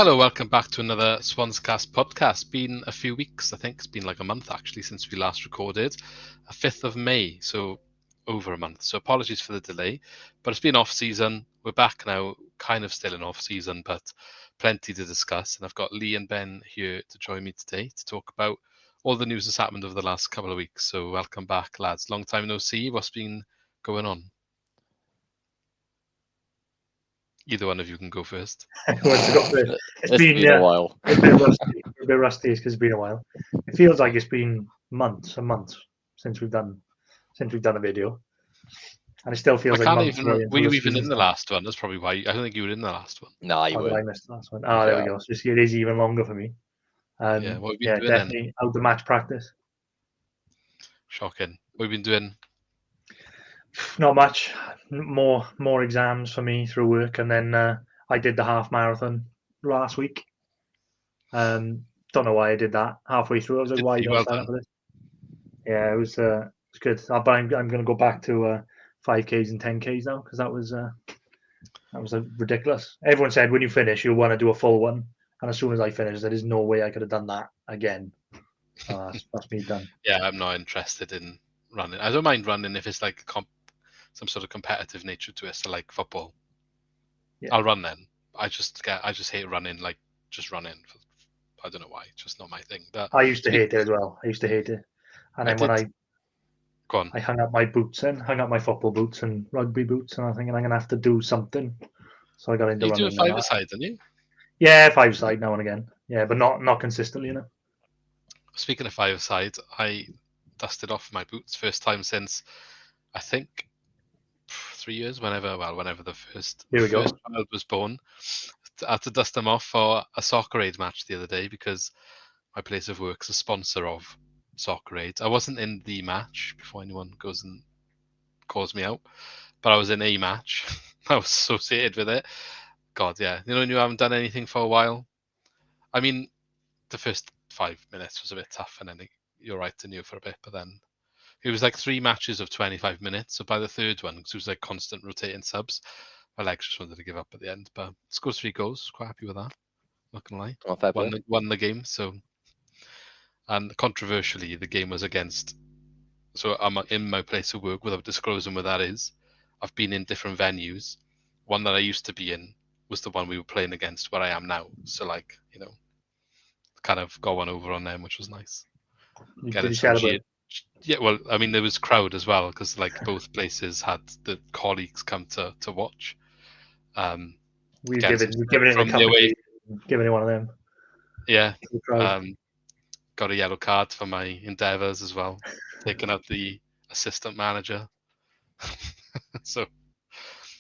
Hello, welcome back to another Swans Cast podcast. Been a few weeks, I think it's been like a month actually since we last recorded, 5th of May, so over a month. So apologies for the delay, but it's been off season. We're back now, kind of still in off season, but plenty to discuss. And I've got Lee and Ben here to join me today to talk about all the news that's happened over the last couple of weeks. So welcome back, lads. Long time no see. What's been going on? Either one of you can go first. Who wants to go first? It's been a while. A bit rusty because it's been a while. It feels like it's been months and months since we've done a video, and it still feels like months. Were you even in the last one? That's probably why. I don't think you were in the last one. No, you were. I missed the last one. Oh, there we go. So it is even longer for me. Yeah, what have you been doing definitely then? out the match practice. Shocking. What have you been doing? Not much. More exams for me through work, and then I did the half marathon last week. Don't know why I did that. Halfway through, I was like, "Why you don't sign up for this?" Yeah, it was good. But I'm going to go back to 5Ks and 10Ks now because that was ridiculous. Everyone said when you finish, you'll want to do a full one, and as soon as I finished, there is no way I could have done that again. That's me done. Yeah, I'm not interested in running. I don't mind running if it's like some sort of competitive nature to it, so like football. Yeah. I'll run then. I just hate running, like just running. I don't know why, it's just not my thing. But I used to hate it as well. I used to hate it, and then when I hung up my boots hung up my football boots and rugby boots, and I'm thinking I'm gonna have to do something. So I got into running. You do a 5-a-side, don't you? Yeah, 5-a-side now and again. Yeah, but not consistently, you know. Speaking of 5-a-side, I dusted off my boots first time since I think 3 years. Whenever the first child was born, I had to dust them off for a Soccer Aid match the other day because my place of work's a sponsor of Soccer Aid. I wasn't in the match before anyone goes and calls me out, but I was in a match. I was associated with it. God, yeah. You know, when you haven't done anything for a while. I mean, the first 5 minutes was a bit tough, and then you're right to knew for a bit, but then it was like 3 matches of 25 minutes. So by the third one, because it was like constant rotating subs, my legs just wanted to give up at the end. But scored 3 goals. Quite happy with that. Not gonna lie. Won the game. So, and controversially, the game was against. So I'm in my place of work without disclosing where that is. I've been in different venues. One that I used to be in was the one we were playing against where I am now. So like, you know, kind of got one over on them, which was nice. Did you celebrate? Yeah, well, I mean, there was crowd as well because like both places had the colleagues come to watch. We've given it a couple of days, given it one of them. Yeah, got a yellow card for my endeavours as well, taking out the assistant manager. So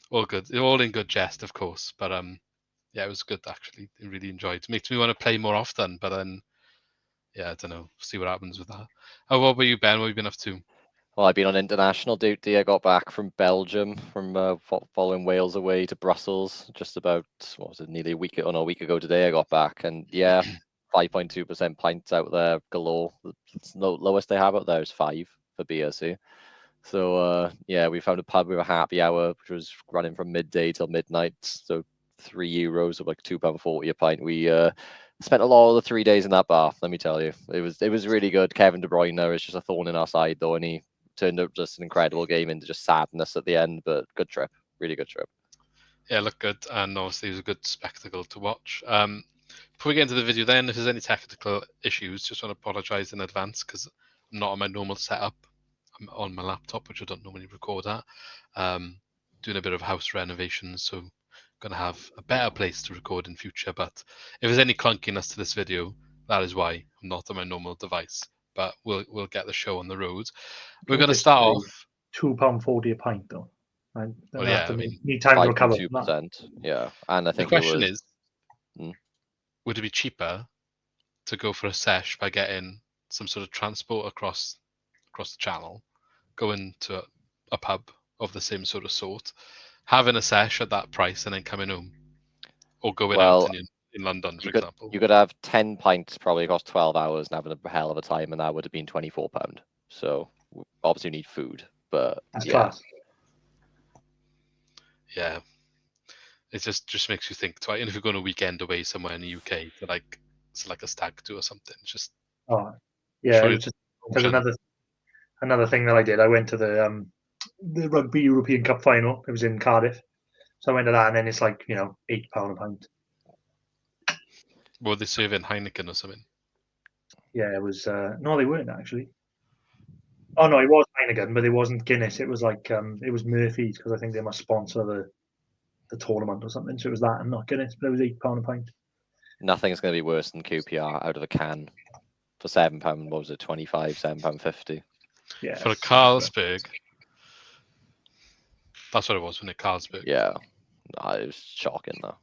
all good, all in good jest, of course. But yeah, it was good actually. I really enjoyed. Makes me want to play more often, but then. Yeah, I don't know. See what happens with that. Oh, what about you, Ben? What have you been up to? Well, I've been on international duty. I got back from Belgium from following Wales away to Brussels just about, nearly a week ago today I got back. And yeah, 5.2% pints out there galore. The lowest they have out there is 5 for BSC. So yeah, we found a pub with a happy hour, which was running from midday till midnight. So €3, so like £2.40 a pint. We spent a lot of the 3 days in that bar. Let me tell you, it was really good. Kevin De Bruyne is just a thorn in our side, though, and he turned up just an incredible game into just sadness at the end. But good trip, really good trip. Yeah, looked good, and obviously it was a good spectacle to watch. Before we get into the video, then, if there's any technical issues, just want to apologise in advance because I'm not on my normal setup. I'm on my laptop, which I don't normally record at. Doing a bit of house renovations, so going to have a better place to record in future. But if there's any clunkiness to this video, that is why I'm not on my normal device. But we'll get the show on the road. We're going to start off. £2.40 a pint, though. Well, yeah, I mean, need time to recover. 2%. Yeah, and I think the question is, would it be cheaper to go for a sesh by getting some sort of transport across the channel, going to a pub of the same sort, having a sesh at that price, and then coming home, or going out in London, for example? You could have 10 pints probably across 12 hours and having a hell of a time, and that would have been £24. So obviously you need food, but that's yeah. class. Yeah. it just makes you think twice. And if you're going a weekend away somewhere in the UK, it's like a stag do or something. It's just it was just there's another thing that I did. I went to the Rugby European Cup final. It was in Cardiff, so I went to that, and then it's like £8 a pint. Were they serving Heineken or something? Yeah, it was. No, they weren't actually. Oh no, it was Heineken, but it wasn't Guinness. It was like it was Murphy's, because I think they must sponsor the tournament or something. So it was that and not Guinness, but it was £8 a pint. Nothing's going to be worse than QPR out of a can for £7. What was it? 25, £7.50. Yeah. For a Carlsberg, that's what it was, wasn't it? Carlsberg. Yeah, it was shocking though.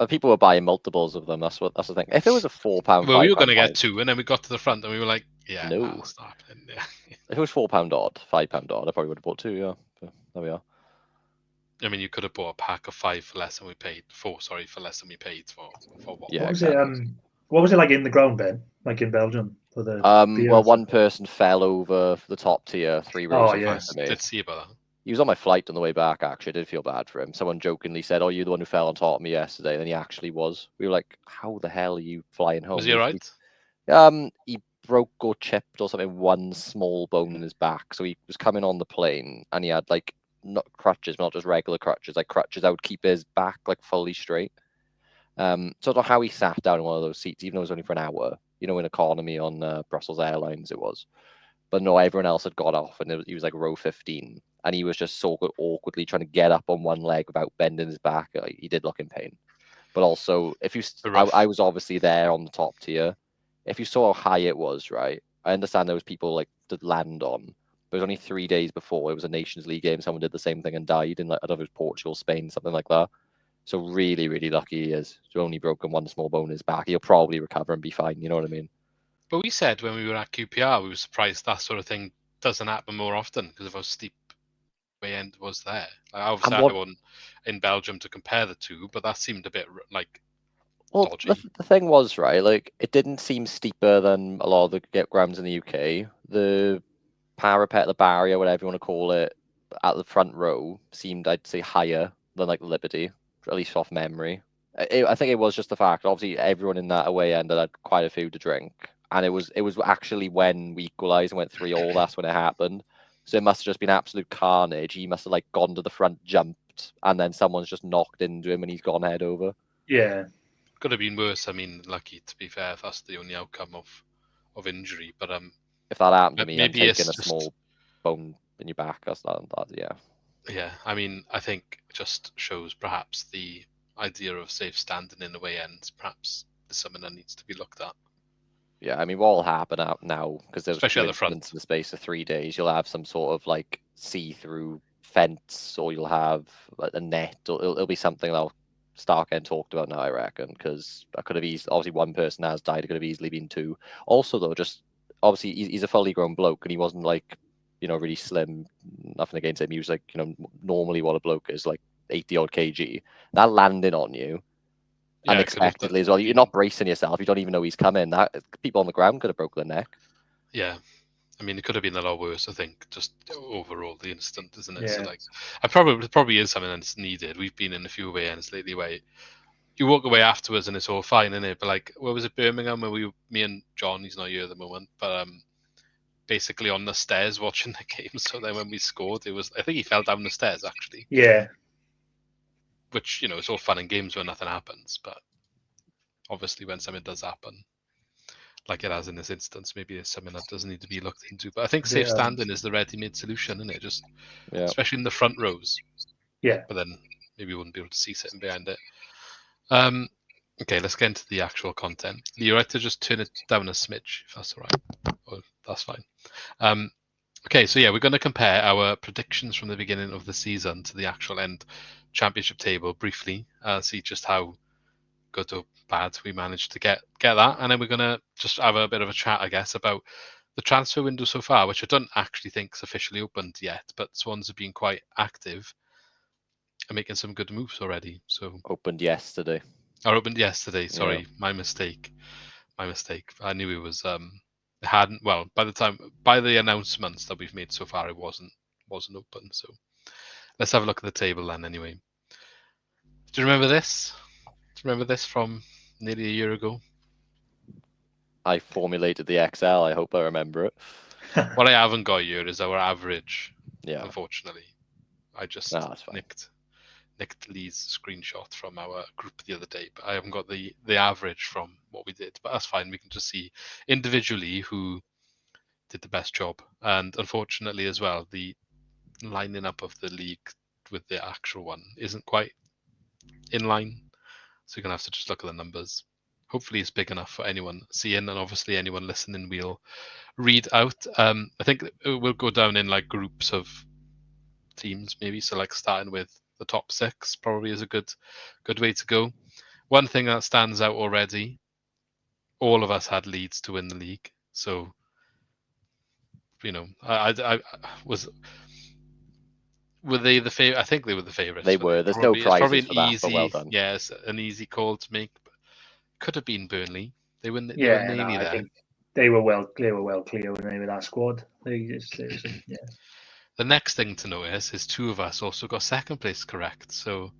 People were buying multiples of them. That's the thing. If it was a £4, well, we were going to get 2, and then we got to the front, and we were like, "Yeah, no, that's not happening." Yeah. If it was £4 odd, £5 odd, I probably would have bought 2. Yeah, but there we are. I mean, you could have bought a pack of 5 for less than we paid. 4, sorry, for less than we paid for what? Yeah, what was exactly. it? What was it like in the ground then? Like in Belgium for the well, one person fell over the top tier 3 rows in front of me. I did see about that. He was on my flight on the way back, actually. I did feel bad for him. Someone jokingly said, "Oh, you're the one who fell on top of me yesterday." And then he actually was. We were like, how the hell are you flying home? Was he all right? He broke or chipped or something, one small bone in his back. So he was coming on the plane and he had like, not crutches, not just regular crutches, like crutches that would keep his back like fully straight. So I don't know how he sat down in one of those seats, even though it was only for an hour, in economy on Brussels Airlines it was. But no, everyone else had got off, and he was like row 15, and he was just so awkwardly trying to get up on one leg without bending his back. He did look in pain. But also, I was obviously there on the top tier. If you saw how high it was, right? I understand there was people like to land on. But it was only 3 days before. It was a Nations League game. Someone did the same thing and died in, like, I don't know if it was Portugal, Spain, something like that. So really, really lucky he is. He's only broken one small bone in his back. He'll probably recover and be fine. You know what I mean? But we said when we were at QPR, we were surprised that sort of thing doesn't happen more often because of how steep way end was there. Like, obviously, I had one in Belgium to compare the two, but that seemed a bit like dodgy. The thing was, right, like, it didn't seem steeper than a lot of the grounds in the UK. The parapet, the barrier, whatever you want to call it, at the front row seemed, I'd say, higher than like Liberty, at least off memory. I think it was just the fact, obviously, everyone in that away end had quite a few to drink, and it was actually when we equalised and went 3-3, that's when it happened. So it must have just been absolute carnage. He must have like gone to the front, jumped, and then someone's just knocked into him and he's gone head over. Yeah. Could have been worse. I mean, lucky to be fair, if that's the only outcome of injury. But if that happened to me, maybe I'm taking a small bone in your back. That's that. Yeah. Yeah, I mean, I think it just shows perhaps the idea of safe standing in the way ends. Perhaps there's something that needs to be looked at. Yeah, I mean, what will happen out now, because there was especially 2 incidents in the space of 3 days, you'll have some sort of like see-through fence, or you'll have a net, or it'll be something that'll start getting talked about now, I reckon, because that could have obviously one person has died, it could have easily been 2. Also, though, just obviously he's a fully grown bloke, and he wasn't like, really slim, nothing against him. He was like, normally what a bloke is, like 80 odd kg. That landing on you, unexpectedly as well. You're not bracing yourself. You don't even know he's coming. That people on the ground could have broken their neck. Yeah, I mean, it could have been a lot worse. I think just overall the incident, isn't it? Yeah. So like, it probably is something that's needed. We've been in a few away ends lately where you walk away afterwards and it's all fine, isn't it? But like, where was it, Birmingham, where me and John, he's not here at the moment, but basically on the stairs watching the game. So then when we scored, I think he fell down the stairs actually. Yeah. Which, it's all fun and games when nothing happens, but obviously when something does happen, like it has in this instance, maybe it's something that does need to be looked into. But I think safe standing is the ready-made solution, isn't it? Just especially in the front rows. Yeah. But then maybe you wouldn't be able to see sitting behind it. Okay, let's get into the actual content. You're right to just turn it down a smidge, if that's all right. Oh, that's fine. Okay, so yeah, we're going to compare our predictions from the beginning of the season to the actual end championship table briefly, see just how good or bad we managed to get that, and then we're going to just have a bit of a chat, I guess, about the transfer window so far, which I don't actually think is officially opened yet, but Swans have been quite active and making some good moves already. So opened yesterday. Opened yesterday. Sorry, my mistake. I knew it was hadn't. Well, by the announcements that we've made so far, it wasn't open. So let's have a look at the table then. Anyway, Do you remember this? Do you remember this from nearly a year ago? I formulated the Excel. I hope I remember it. What I haven't got here is our average. Yeah. Unfortunately, I just nicked Lee's screenshot from our group the other day, but I haven't got the average from what we did. But that's fine. We can just see individually who did the best job, and unfortunately as well, the lining up of the league with the actual one isn't quite in line. So you're gonna have to just look at the numbers. Hopefully, it's big enough for anyone seeing, and obviously anyone listening will read out. I think we'll go down in like groups of teams, maybe. So like starting with the top 6 probably is a good way to go. One thing that stands out already: all of us had Leeds to win the league. So I was. Were they the favorite? I think they were the favorites. They were. There's no prizes for that, but well done. Yes, an easy call to make. Could have been Burnley. They were nearly there. I think they were well clear with that squad. Yeah. The next thing to notice is 2 of us also got second place correct. So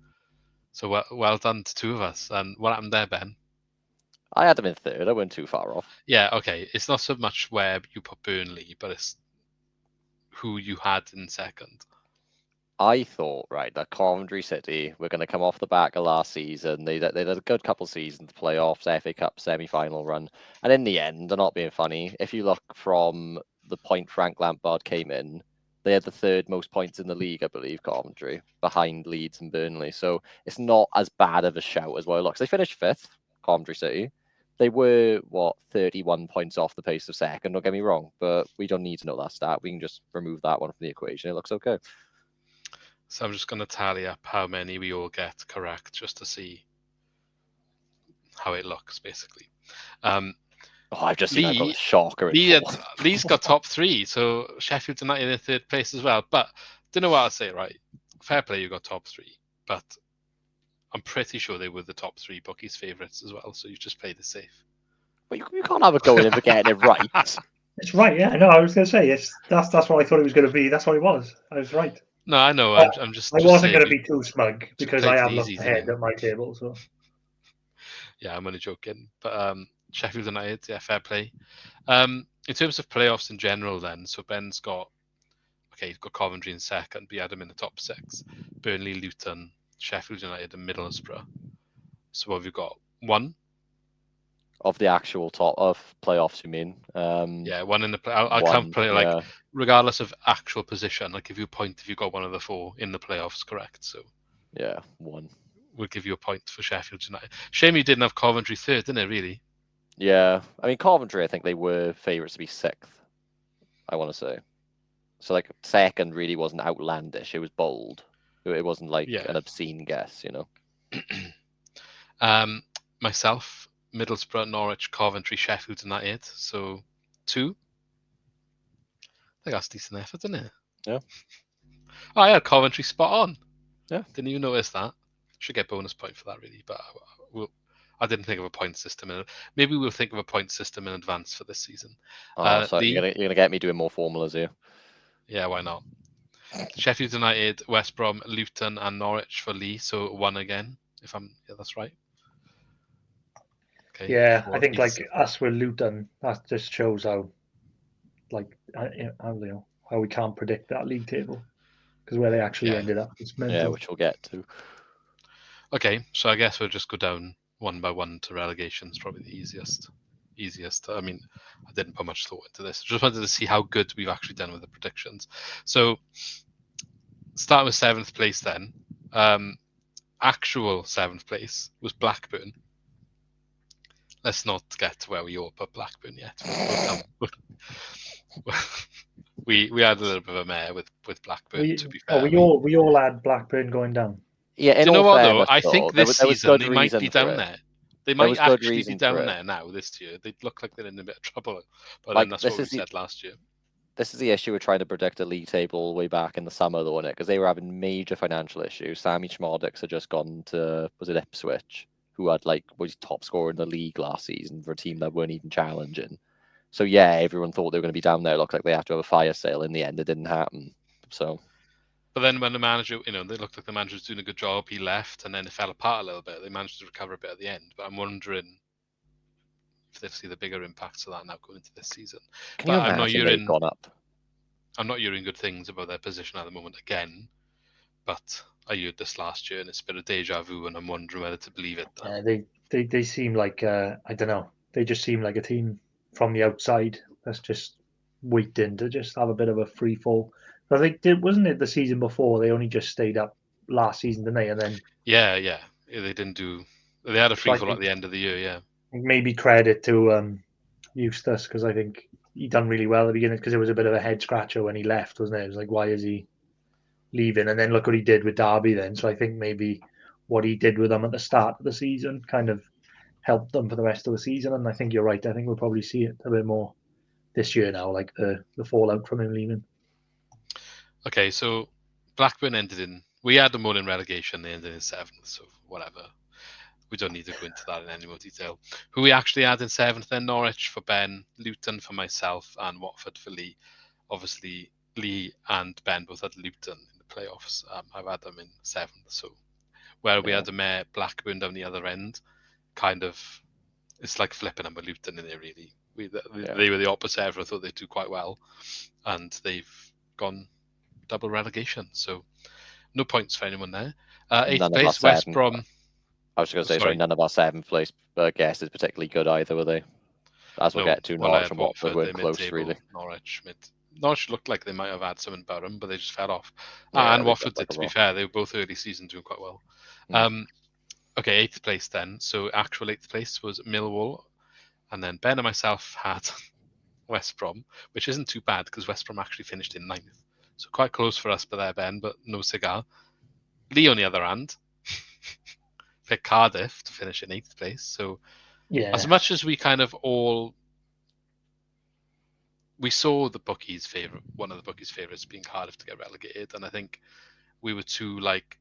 well done to 2 of us. And what happened there, Ben? I had them in 3rd. I wasn't too far off. Yeah, okay. It's not so much where you put Burnley, but it's who you had in 2nd. I thought, right, that Coventry City were going to come off the back of last season. They had a good couple seasons, playoffs, FA Cup semi-final run. And in the end, they're not being funny. If you look from the point Frank Lampard came in, they had the 3rd most points in the league, I believe, Coventry, behind Leeds and Burnley. So it's not as bad of a shout as what it looks. They finished 5th, Coventry City. They were, 31 points off the pace of 2nd, don't get me wrong, but we don't need to know that stat. We can just remove that one from the equation. It looks okay. So I'm just going to tally up how many we all get correct, just to see how it looks, basically. I've just seen a shocker. Lee's got top 3, so Sheffield United in 3rd place as well. But don't know what I'll say, right? Fair play, you got top 3, but I'm pretty sure they were the top 3 bookies' favourites as well. So you just played it safe. But you can't have it going in for getting it right. It's right, yeah. No, I was going to say that's what I thought it was going to be. That's what it was. I was right. No, I know. I'm just. I wasn't going to be too smug because I have looked ahead at my table. So. Yeah, I'm only joking. But Sheffield United, yeah, fair play. In terms of playoffs in general, then, so Ben's got he's got Coventry in 2nd, but he had him in the top 6. Burnley, Luton, Sheffield United, and Middlesbrough. So what have you got? 1 of the actual top of playoffs, you mean? Yeah, 1 in the play. I'll count play regardless of actual position. I'll give you a point if you got one of the 4 in the playoffs, correct? So yeah, 1. We'll give you a point for Sheffield United. Shame you didn't have Coventry 3rd, didn't it? Really? Yeah, I mean Coventry. I think they were favourites to be 6th. I want to say. So like 2nd really wasn't outlandish. It was bold. It wasn't like an obscene guess, you know. Myself, Middlesbrough, Norwich, Coventry, Sheffield United. So 2. I think that's decent effort, isn't it? Yeah. Oh, I had Coventry spot on. Yeah. Didn't you notice that? Should get bonus point for that, really. But I didn't think of a point system. Maybe we'll think of a point system in advance for this season. So you're gonna get me doing more formulas here. Yeah, why not? Sheffield United, West Brom, Luton, and Norwich for Lee. So 1 again. That's right. Okay. Yeah, I think like us with Luton, that just shows how we can't predict that league table because where they actually ended up. It's mental. Yeah, which we'll get to. Okay, so I guess we'll just go down 1 by 1 to relegation. It's probably the easiest. I mean, I didn't put much thought into this. I just wanted to see how good we've actually done with the predictions. So, starting with 7th place then. Actual 7th place was Blackburn. Let's not get to where we all put Blackburn yet. We had a little bit of a mare with Blackburn, to be fair. We all had Blackburn going down. Yeah, do you know what though? I think this season they might be down there. They might actually be down there now this year. They look like they're in a bit of trouble. But then that's what we said last year. This is the issue with trying to predict a league table way back in the summer, though, isn't it? Because they were having major financial issues. Sammy Schmodix had just gone to, was it Ipswich, who had was top scorer in the league last season for a team that weren't even challenging. So yeah, everyone thought they were going to be down there. It looked like they had to have a fire sale. In the end, it didn't happen. So But then when the manager, they looked like the manager was doing a good job. He left, and then it fell apart a little bit. They managed to recover a bit at the end. But I'm wondering if they'll see the bigger impacts of that now going into this season. Can you imagine they've gone up? I'm not hearing good things about their position at the moment again. But I heard this last year, and it's a bit of deja vu, and I'm wondering whether to believe it. Yeah, they seem like I don't know. They just seem like a team from the outside that's just waiting to just have a bit of a free fall. I think wasn't it the season before they only just stayed up last season, didn't they? And then yeah, they didn't do. They had a free fall at the end of the year. Yeah, maybe credit to Eustace, because I think he done really well at the beginning, because it was a bit of a head scratcher when he left, wasn't it? It was like, why is he leaving? And then look what he did with Derby then. So I think maybe what he did with them at the start of the season kind of helped them for the rest of the season. And I think you're right. I think we'll probably see it a bit more this year now, like the fallout from him leaving. Okay, so Blackburn ended in. We had them all in relegation. They ended in 7th, so whatever. We don't need to go into that in any more detail. Who we actually had in 7th, then Norwich for Ben, Luton for myself, and Watford for Lee. Obviously, Lee and Ben both had Luton in the playoffs. I've had them in 7th, so where we had them Blackburn down the other end, kind of, it's like flipping them with Luton in there, really. They were the opposite. Everyone thought they'd do quite well, and they've gone double relegation, so no points for anyone there. 8th place, West Brom. I was going to say, sorry, none of our 7th place guests is particularly good either, were they? As we'll get to, Norwich and Watford weren't close, really. Norwich looked like they might have had something about them, but they just fell off. And Watford did, to be fair. They were both early season doing quite well. Okay, 8th place then. So actual 8th place was Millwall. And then Ben and myself had West Brom, which isn't too bad because West Brom actually finished in 9th. So quite close for us, but there, Ben, but no cigar. Lee, on the other hand, picked Cardiff to finish in 8th place. So as much as we kind of we saw the bookies' favourite, one of the bookies' favourites being Cardiff to get relegated, and I think we were too, like,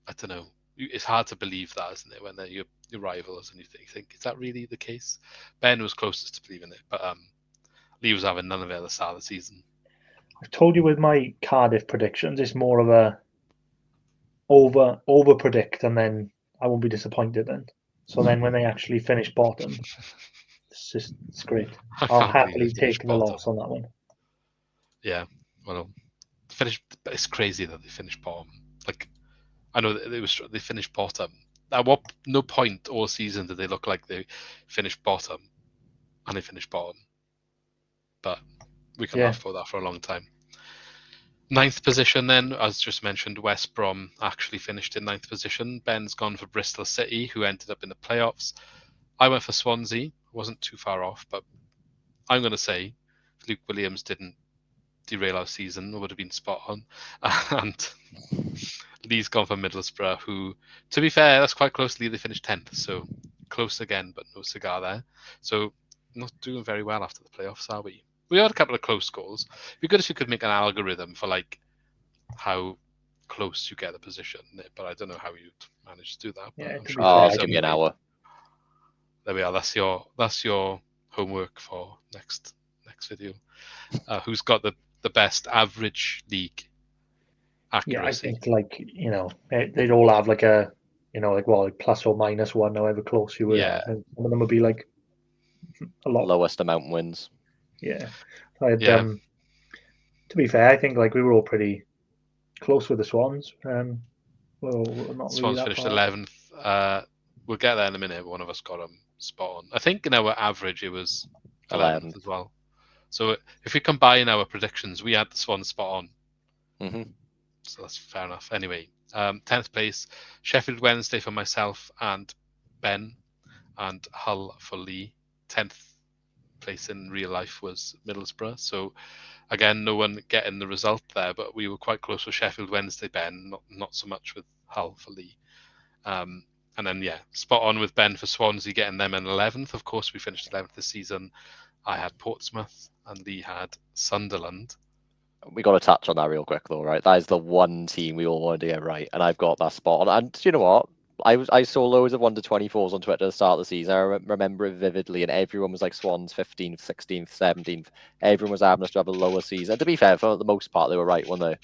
I don't know, it's hard to believe that, isn't it, when they're your rivals and you think, is that really the case? Ben was closest to believing it, but Lee was having none of it at the start of the season. I've told you with my Cardiff predictions, it's more of a over predict, and then I won't be disappointed then. So then when they actually finish bottom, it's great. I'll happily take the loss on that one. Yeah, well, it's crazy that they finished bottom. Like, I know that they finished bottom. At no point all season did they look like they finished bottom, and they finished bottom. But we can laugh about that for a long time. 9th position then, as just mentioned, West Brom actually finished in 9th position. Ben's gone for Bristol City, who ended up in the playoffs. I went for Swansea. Wasn't too far off, but I'm going to say if Luke Williams didn't derail our season, it would have been spot on. And Lee's gone for Middlesbrough, who, to be fair, that's quite closely. They finished 10th, so close again, but no cigar there. So not doing very well after the playoffs, are we? We had a couple of close goals. It'd be good if you could make an algorithm for like how close you get the position, but I don't know how you'd manage to do that. Yeah, give me an hour. There we are. That's your homework for next video. Who's got the best average league accuracy? Yeah, I think they'd all have like a like plus or minus one, however close you were. Yeah. Some of them would be like a lot lowest amount wins. Yeah. To be fair, I think like we were all pretty close with the Swans. We're not Swans really finished 11th. We'll get there in a minute. One of us got them spot on. I think in our average it was 11th as well. So if we combine our predictions, we had the Swans spot on. So that's fair enough. Anyway, 10th place, Sheffield Wednesday for myself and Ben, and Hull for Lee. 10th place in real life was Middlesbrough. So again, no one getting the result there, but we were quite close with Sheffield Wednesday, Ben, not so much with Hull for Lee. And then, spot on with Ben for Swansea, getting them in 11th. Of course, we finished 11th this season. I had Portsmouth and Lee had Sunderland. We got to touch on that real quick, though, right? That is the one team we all wanted to get right, and I've got that spot on. And do you know what? I saw loads of 1-24s on Twitter at the start of the season. I remember it vividly, and everyone was like Swans 15th, 16th, 17th. Everyone was having us to have a lower season. And to be fair, for the most part, they were right, weren't they?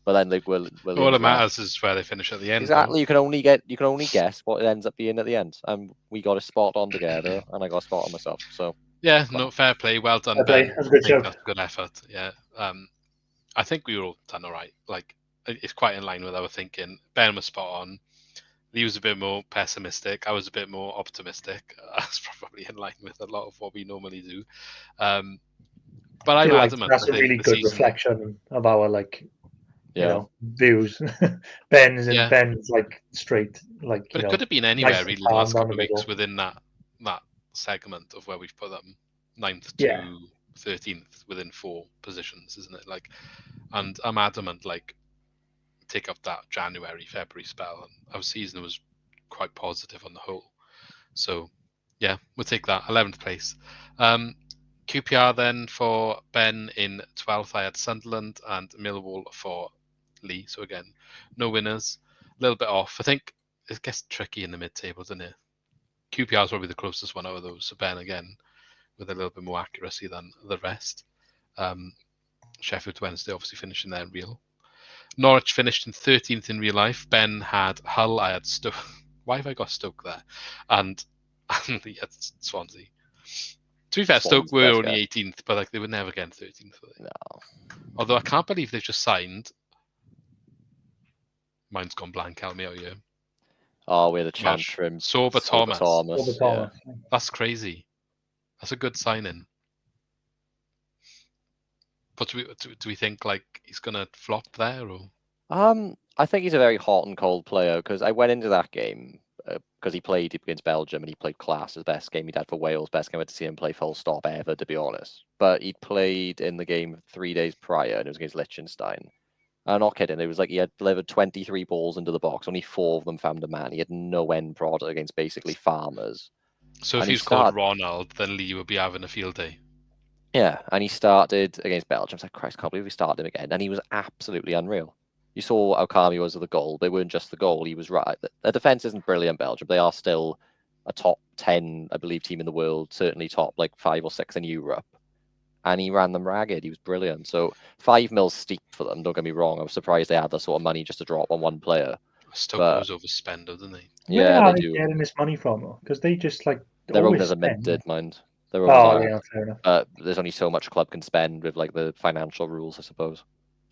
But then like all that matters is where they finish at the end. Exactly. Though. You can only guess what it ends up being at the end. And we got a spot on together, and I got a spot on myself. So yeah, no, fair play. Well done, fair Ben. play. That's a good show. That's good effort. Yeah. I think we were all done all right. Like it's quite in line with our thinking. Ben was spot on. He was a bit more pessimistic. I was a bit more optimistic. That's probably in line with a lot of what we normally do. But I'm adamant. That's a really good reflection of our views. Ben's like straight like. But it could have been anywhere really the last couple of weeks within that segment of where we've put them 9th to 13th within 4 positions, isn't it? Like, and I'm adamant. Like, take up that January, February spell, and our season was quite positive on the whole. So, yeah, we'll take that 11th place. QPR then for Ben in 12th. I had Sunderland and Millwall for Lee. So again, no winners. A little bit off. I think it gets tricky in the mid-table, doesn't it? QPR is probably the closest one out of those. So Ben again with a little bit more accuracy than the rest. Sheffield Wednesday obviously finishing there in real. Norwich finished in 13th in real life. Ben had Hull. I had Stoke. Why have I got Stoke there? And he had Swansea. To be fair, Stoke were only 18th, but like they were never getting 13th. No. Although I can't believe they've just signed. Mine's gone blank. Help me out here. Oh, we had a chant from Sorba Thomas. Yeah. That's crazy. That's a good signing. But do we think like he's gonna flop there or? I think he's a very hot and cold player because I went into that game because he played against Belgium and he played class, his best game he'd had for Wales, best game I had to see him play full stop ever, to be honest. But he'd played in the game 3 days prior and it was against Liechtenstein. I'm not kidding. It was like he had delivered 23 balls into the box, only 4 of them found a man. He had no end product against basically farmers. So if he's called Ronald, then Lee would be having a field day. Yeah, and he started against Belgium. I was like, Christ, can't believe we started him again. And he was absolutely unreal. You saw how calm he was with the goal. They weren't just the goal. He was right. Their defense isn't brilliant, Belgium. They are still a top 10, I believe, team in the world. Certainly top 5 or 6 in Europe. And he ran them ragged. He was brilliant. So 5 mils steep for them. Don't get me wrong. I was surprised they had that sort of money just to drop on one player. Stoke was overspent, didn't they? Yeah, where are they getting this money from? Because they just their owners are minted, mind. Fair enough. There's only so much club can spend with the financial rules, I suppose.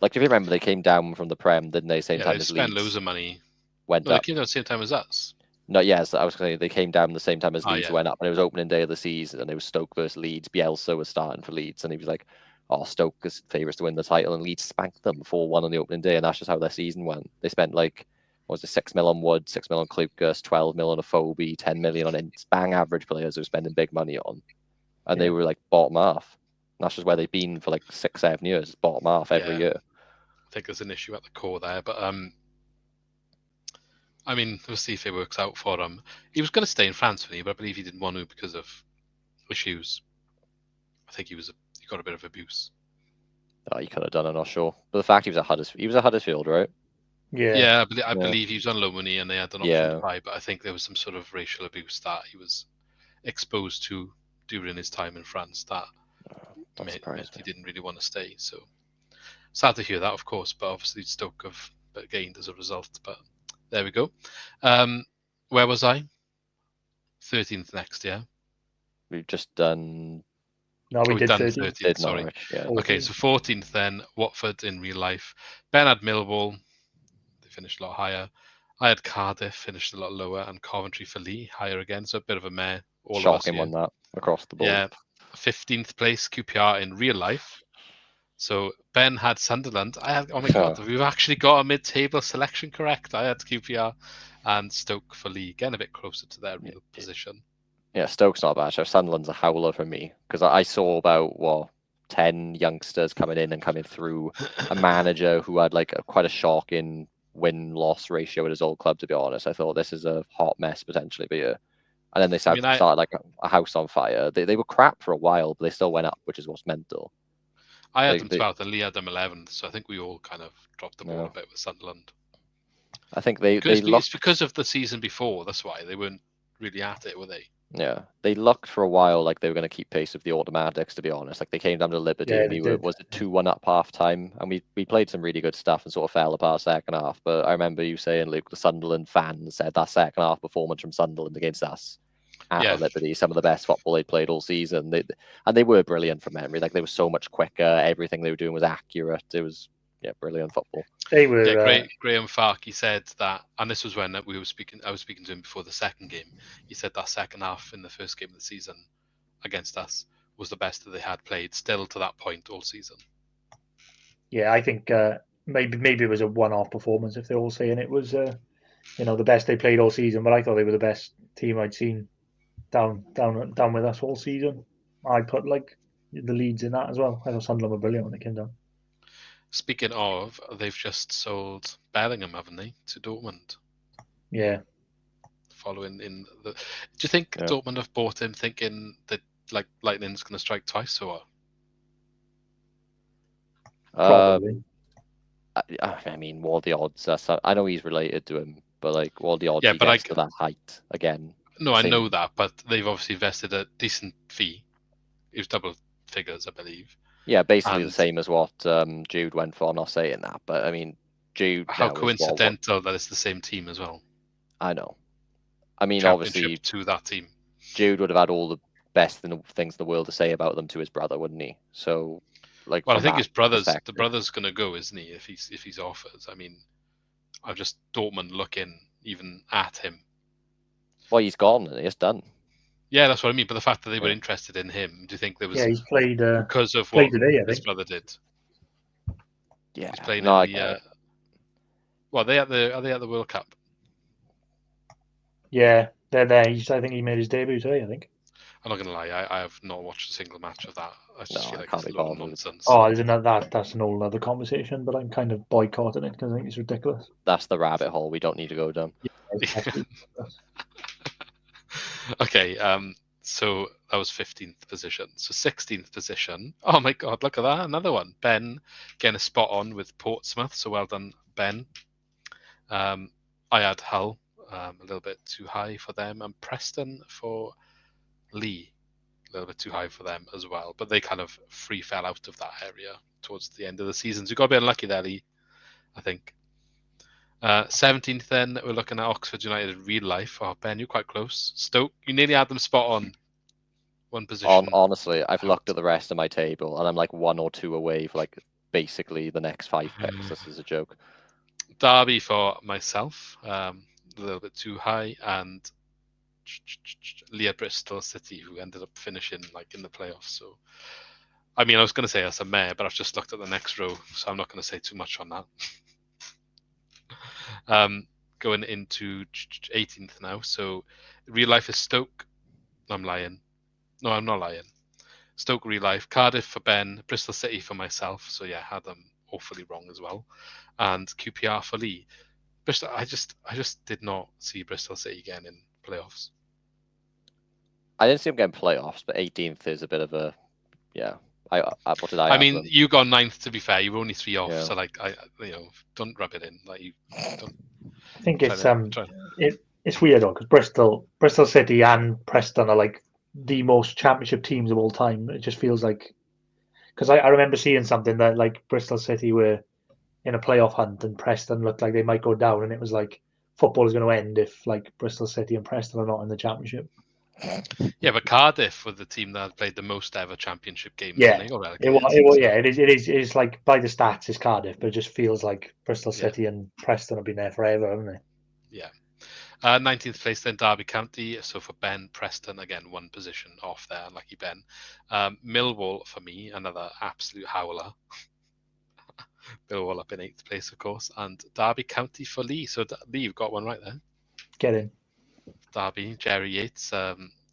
If you remember, they came down from the Prem, didn't they? Same time as Leeds. They spent loads of money. Went up. They came down the same time as us. No, yes, I was going to say they came down the same time as Leeds went up, and it was opening day of the season, and it was Stoke versus Leeds. Bielsa was starting for Leeds, and he was like, "Oh, Stoke is favourites to win the title," and Leeds spanked them 4-1 on the opening day, and that's just how their season went. They spent 6 mil on Wood, 6 mil on Klukas, 12 mil on Afobe, 10 million on bang average players who were spending big money on, and they were bottom half. And that's just where they've been for 6-7 years, bottom half every year. I think there's an issue at the core there, but I mean, we'll see if it works out for him. He was going to stay in France for me, but I believe he didn't want to because of issues. I think he got a bit of abuse. Oh, he could have done. I'm not sure, but the fact he was at Huddersfield, right? Yeah. I believe he was on loan money and they had an option to buy, but I think there was some sort of racial abuse that he was exposed to during his time in France that meant he didn't really want to stay. So sad to hear that, of course, but obviously Stoke have gained as a result. But there we go. Where was I? 13th next, yeah? We've just done... No, we've done 13th. Sorry. Okay, so 14th then, Watford in real life. Ben had Millwall. They finished a lot higher. I had Cardiff, finished a lot lower, and Coventry for Lee, higher again. So a bit of a meh. Shocking one, that, across the board. Yeah, 15th place, QPR in real life. So Ben had Sunderland. I had, oh my God, we've actually got a mid-table selection correct. I had QPR and Stoke for Lee, again a bit closer to their real position. Yeah, Stoke's not bad. Sunderland's a howler for me because I saw about 10 youngsters coming in and coming through. A manager who had quite a shocking win-loss ratio at his old club. To be honest, I thought this is a hot mess potentially, but yeah. And then they started a house on fire. They were crap for a while, but they still went up, which is what's mental. I had them 12th and Lee had them 11th, so I think we all kind of dropped the ball a bit with Sunderland. I think they lost because of the season before. That's why they weren't really at it, were they? Yeah, they looked for a while like they were going to keep pace with the automatics, to be honest. Like they came down to Liberty and we were, was it 2-1 up half time? And we played some really good stuff and sort of fell apart second half. But I remember you saying, Luke, the Sunderland fans said that second half performance from Sunderland against us at Liberty, some of the best football they played all season. They were brilliant from memory. Like they were so much quicker. Everything they were doing was accurate. It was brilliant football. They were. Graham Fark, he said that, and this was when I was speaking to him before the second game. He said that second half in the first game of the season against us was the best that they had played still to that point all season. Yeah, I think maybe it was a one-off performance if they're all saying it was the best they played all season. But I thought they were the best team I'd seen down with us all season. I put like the Leeds in that as well. I thought Sunderland were brilliant when they came down. Speaking of, they've just sold Bellingham, haven't they, to Dortmund? Yeah. Following in the, do you think Dortmund have bought him thinking that like lightning's going to strike twice, or what? Probably. I mean, what are the odds? I know he's related to him, but like, what are the odds he gets to that height again? No, I know that, but they've obviously invested a decent fee. It was double figures, I believe. Yeah, basically the same as what Jude went for. I'm not saying that, but I mean, Jude. How coincidental that it's the same team as well. I know. I mean, obviously, to that team, Jude would have had all the best things in the world to say about them to his brother, wouldn't he? So, like, well, I think the brother's going to go, isn't he? If he's offered, I mean, I'm just Dortmund looking even at him. Well, he's gone and it's done. Yeah, that's what I mean. But the fact that they were interested in him, do you think there was? Yeah, he's played because of what today, his brother did. Yeah, he's playing in the. Well, are they at the World Cup? Yeah, they're there. I think he made his debut today. I think. I'm not gonna lie, I have not watched a single match of that. I just feel like it's a lot of nonsense. Oh, that's an whole other conversation, but I'm kind of boycotting it because I think it's ridiculous. That's the rabbit hole we don't need to go down. Yeah, okay, so that was 15th position. So 16th position. Oh my God, look at that, another one. Ben getting a spot on with Portsmouth, so well done, Ben. I had Hull, a little bit too high for them, and Preston for Lee, a little bit too high for them as well. But they kind of free fell out of that area towards the end of the season. So you got to be unlucky there, Lee, I think. 17th then, we're looking at Oxford United in real life. Oh, Ben, you're quite close. Stoke, you nearly had them spot on. One position. Honestly, I've looked at the rest of my table and I'm like 1 or 2 away for like basically the next 5 picks. This is a joke. Derby for myself, a little bit too high, and Leah Bristol City, who ended up finishing like in the playoffs. So, I mean, I was going to say that's a mare, but I've just looked at the next row, so I'm not going to say too much on that. Going into 18th now. So, real life is Stoke. I'm lying. No, I'm not lying. Stoke real life. Cardiff for Ben. Bristol City for myself. So yeah, had them awfully wrong as well. And QPR for Lee. Bristol. I just did not see Bristol City again in playoffs. I didn't see them getting playoffs, but 18th is a bit of a what did I? I mean, you got 9th. To be fair, you were only 3 off. Yeah. So like, don't rub it in. Like you don't. I think it's weird though, because Bristol City and Preston are like the most championship teams of all time. It just feels like, because I remember seeing something that like Bristol City were in a playoff hunt and Preston looked like they might go down, and it was like football is going to end if like Bristol City and Preston are not in the championship. Yeah, but Cardiff were the team that had played the most ever championship games. Yeah, it is like by the stats it's Cardiff, but it just feels like Bristol City and Preston have been there forever, haven't they? Yeah. 19th place then Derby County. So for Ben, Preston again 1 position off there, unlucky Ben. Millwall for me, another absolute howler. Millwall up in 8th place, of course, and Derby County for Lee. So Lee, you've got one right there. Get in. Derby, Jerry Yates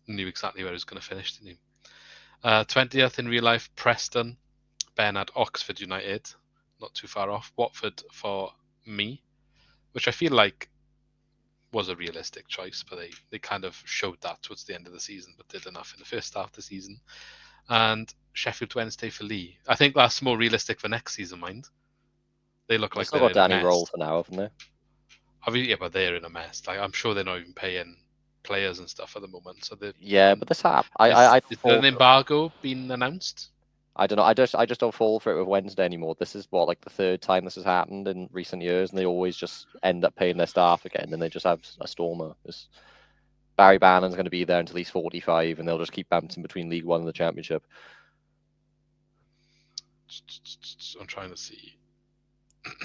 knew exactly where he was going to finish, didn't he? 20th in real life, Preston. Ben had Oxford United, not too far off. Watford for me, which I feel like was a realistic choice, but they kind of showed that towards the end of the season, but did enough in the first half of the season. And Sheffield Wednesday for Lee. I think that's more realistic for next season, mind. They look like they're got Danny Roll for now, haven't they? Yeah, but they're in a mess. Like I'm sure they're not even paying players and stuff at the moment. So but this app, is there an embargo being announced? I don't know. I just don't fall for it with Wednesday anymore. This is what, like the third time this has happened in recent years, and they always just end up paying their staff again, and they just have a stormer. Barry Bannon's going to be there until he's 45, and they'll just keep bouncing between League One and the Championship. I'm trying to see.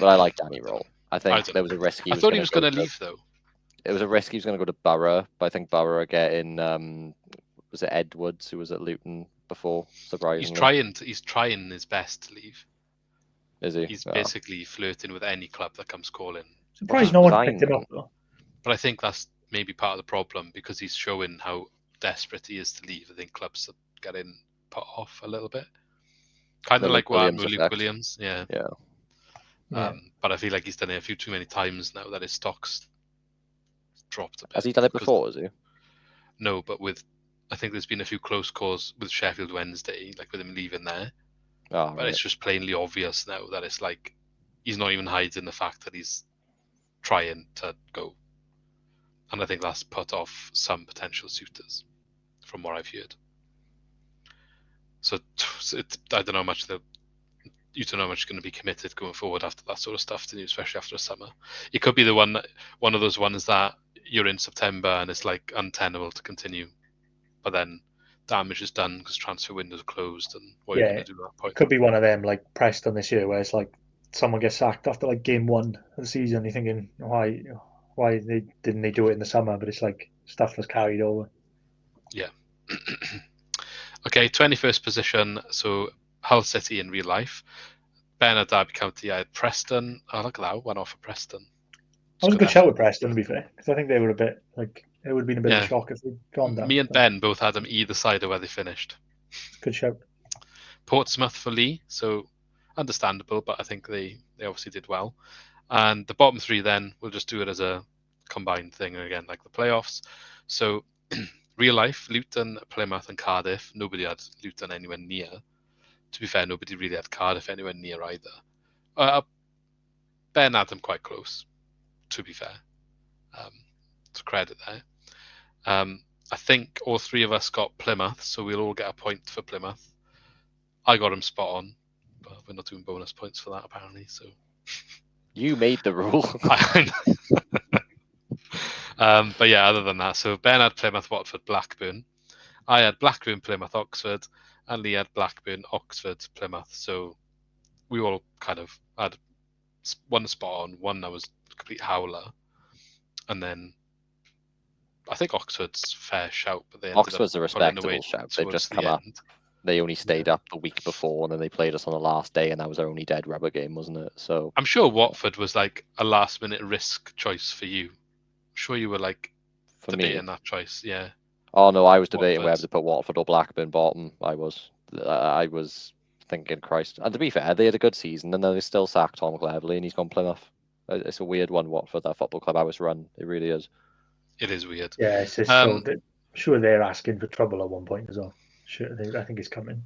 But I like Danny Roll. I think there was a risk. I thought he was going to leave though. It was a risk. He was going to go to Borough, but I think Borough are getting was it Edwards who was at Luton before? Surprisingly, he's trying his best to leave. Is he? He's basically flirting with any club that comes calling. Surprised no one picked him up though. But I think that's maybe part of the problem because he's showing how desperate he is to leave. I think clubs are getting put off a little bit. Kind of like what Luke Williams, yeah. But I feel like he's done it a few too many times now that his stock's dropped a bit. Has he done it before, has he? No, but I think there's been a few close calls with Sheffield Wednesday, like with him leaving there. But it's just plainly obvious now that it's like he's not even hiding the fact that he's trying to go. And I think that's put off some potential suitors, from what I've heard. So I don't know how much you don't know how much is going to be committed going forward after that sort of stuff, do you? Especially after a summer. It could be one of those ones that you're in September and it's like untenable to continue, but then damage is done because transfer windows are closed, and what are you going to do at that point? It could be one of them like Preston this year, where it's like someone gets sacked after like game 1 of the season. You're thinking, why didn't they do it in the summer? But it's like stuff was carried over. Yeah. Okay, 21st position. So Hull City in real life. Bernard Derby County, I had Preston. Oh, look at that. One off of Preston. That was a good shout with Preston, to be fair, because I think they were a bit like, it would have been a bit of a shock if they'd gone down. Me and Ben both had them either side of where they finished. Good shout. Portsmouth for Lee, so understandable, but I think they obviously did well. And the bottom 3 then, we'll just do it as a combined thing again, like the playoffs. So real life, Luton, Plymouth and Cardiff. Nobody had Luton anywhere near. To be fair, nobody really had Cardiff anywhere near either. Ben had them quite close, to be fair. To credit there. I think all 3 of us got Plymouth, so we'll all get a point for Plymouth. I got them spot on, but we're not doing bonus points for that apparently. So you made the rule. But yeah, other than that, so Ben had Plymouth, Watford, Blackburn. I had Blackburn, Plymouth, Oxford, and Lee had Blackburn, Oxford, Plymouth. So we all kind of had one spot on, one that was a complete howler, and then I think Oxford's fair shout, but they Oxford's a respectable shout. They've just come up. They only stayed up the week before, and then they played us on the last day, and that was their only dead rubber game, wasn't it? So I'm sure Watford was like a last-minute risk choice for you. I'm sure you were like debating that choice, yeah. Oh no, I was debating whether to put Watford or Blackburn bottom. I was thinking, Christ. And to be fair, they had a good season, and then they still sacked Tom Cleverley, and he's gone Plymouth. It's a weird one, Watford, that football club hours run. It really is. It is weird. Yeah, it's just I'm sure they're asking for trouble at one point as well. Sure, I think it's coming.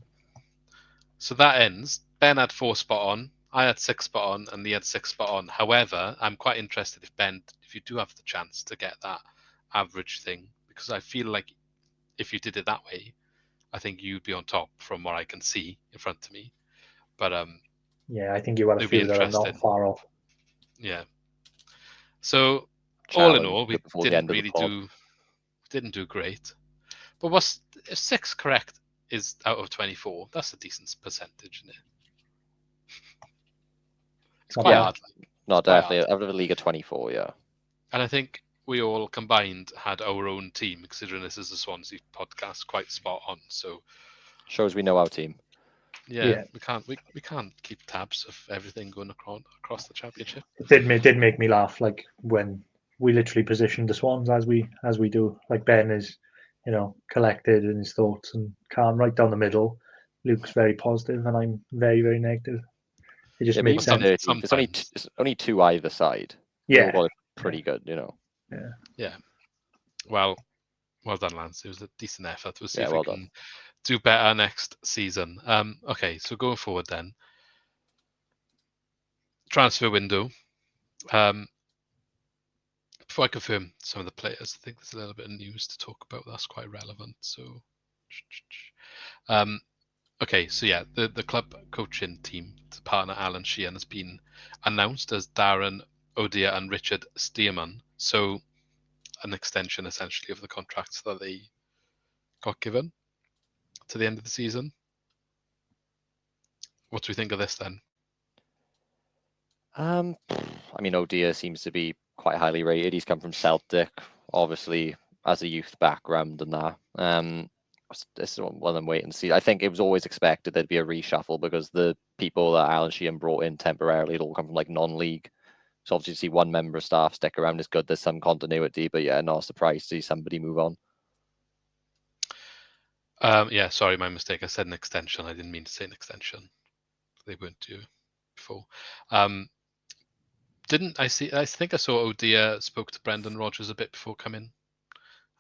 So that ends. Ben had 4 spot on. I had 6 spot on, and Lee had 6 spot on. However, I'm quite interested if you do have the chance to get that average thing, because I feel like if you did it that way, I think you'd be on top from what I can see in front of me. But yeah, I think you had a few that are not far off. Yeah. So all in all, we didn't do great. But what's 6 correct is out of 24. That's a decent percentage, isn't it? It's quite hard. No, definitely. Out of a league of 24, yeah. And I think we all combined had our own team, considering this is a Swansea podcast, quite spot on. So shows we know our team. Yeah. we can't keep tabs of everything going across the championship. It did make me laugh, like when we literally positioned the Swans as we do. Like Ben is, collected in his thoughts and calm right down the middle. Luke's very positive, and I'm very, very negative. It just makes sense. There's only 2 either side. Yeah, pretty good, Yeah. Well done, Lance. It was a decent effort. We'll see if we can do better next season. Okay, so going forward then. Transfer window. before I confirm some of the players, I think there's a little bit of news to talk about that's quite relevant. So, okay, so yeah, the club coaching team to partner Alan Sheehan has been announced as Darren O'Dear and Richard Stearman. So, an extension essentially of the contracts that they got given to the end of the season. What do we think of this then? I mean, O'Dear seems to be quite highly rated. He's come from Celtic, obviously, as a youth background and that. This is one of them wait and see. I think it was always expected there'd be a reshuffle because the people that Alan Sheehan brought in temporarily had all come from like non-league. So obviously to see one member of staff stick around is good. There's some continuity, but yeah, not surprised to see somebody move on. Yeah, sorry, my mistake. I said an extension. I didn't mean to say an extension. They weren't due before. Didn't I see? I think I saw O'Dear spoke to Brendan Rodgers a bit before coming.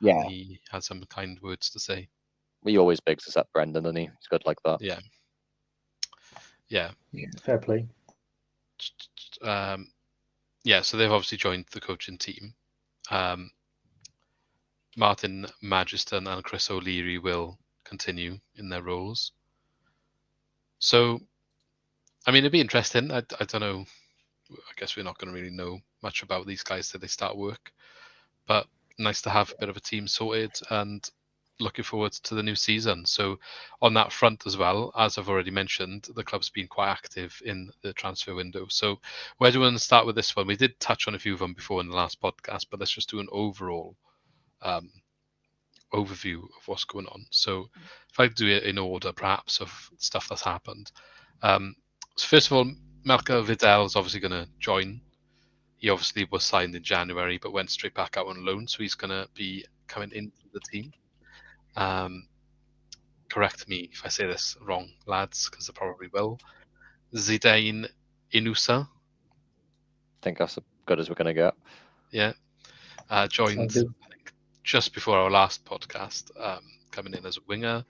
Yeah, and he had some kind words to say. He always bigs us up, Brendan, doesn't he? He's good like that. Yeah. Yeah, fair play. Yeah, so they've obviously joined the coaching team. Martin Magiston and Chris O'Leary will continue in their roles. So, I mean, it'd be interesting. I don't know. I guess we're not going to really know much about these guys till they start work. But nice to have a bit of a team sorted and looking forward to the new season. So on that front as well, as I've already mentioned, the club's been quite active in the transfer window. So where do we want to start with this one? We did touch on a few of them before in the last podcast, but let's just do an overall overview of what's going on. So if I do it in order, perhaps, of stuff that's happened. So first of all, Melka Vidal is obviously going to join. He obviously was signed in January, but went straight back out on loan. So he's going to be coming into the team. Correct me if I say this wrong, lads, because I probably will. Zidane Inusa. I think that's as good as we're going to get. Yeah. Joined, I think, just before our last podcast, coming in as a winger.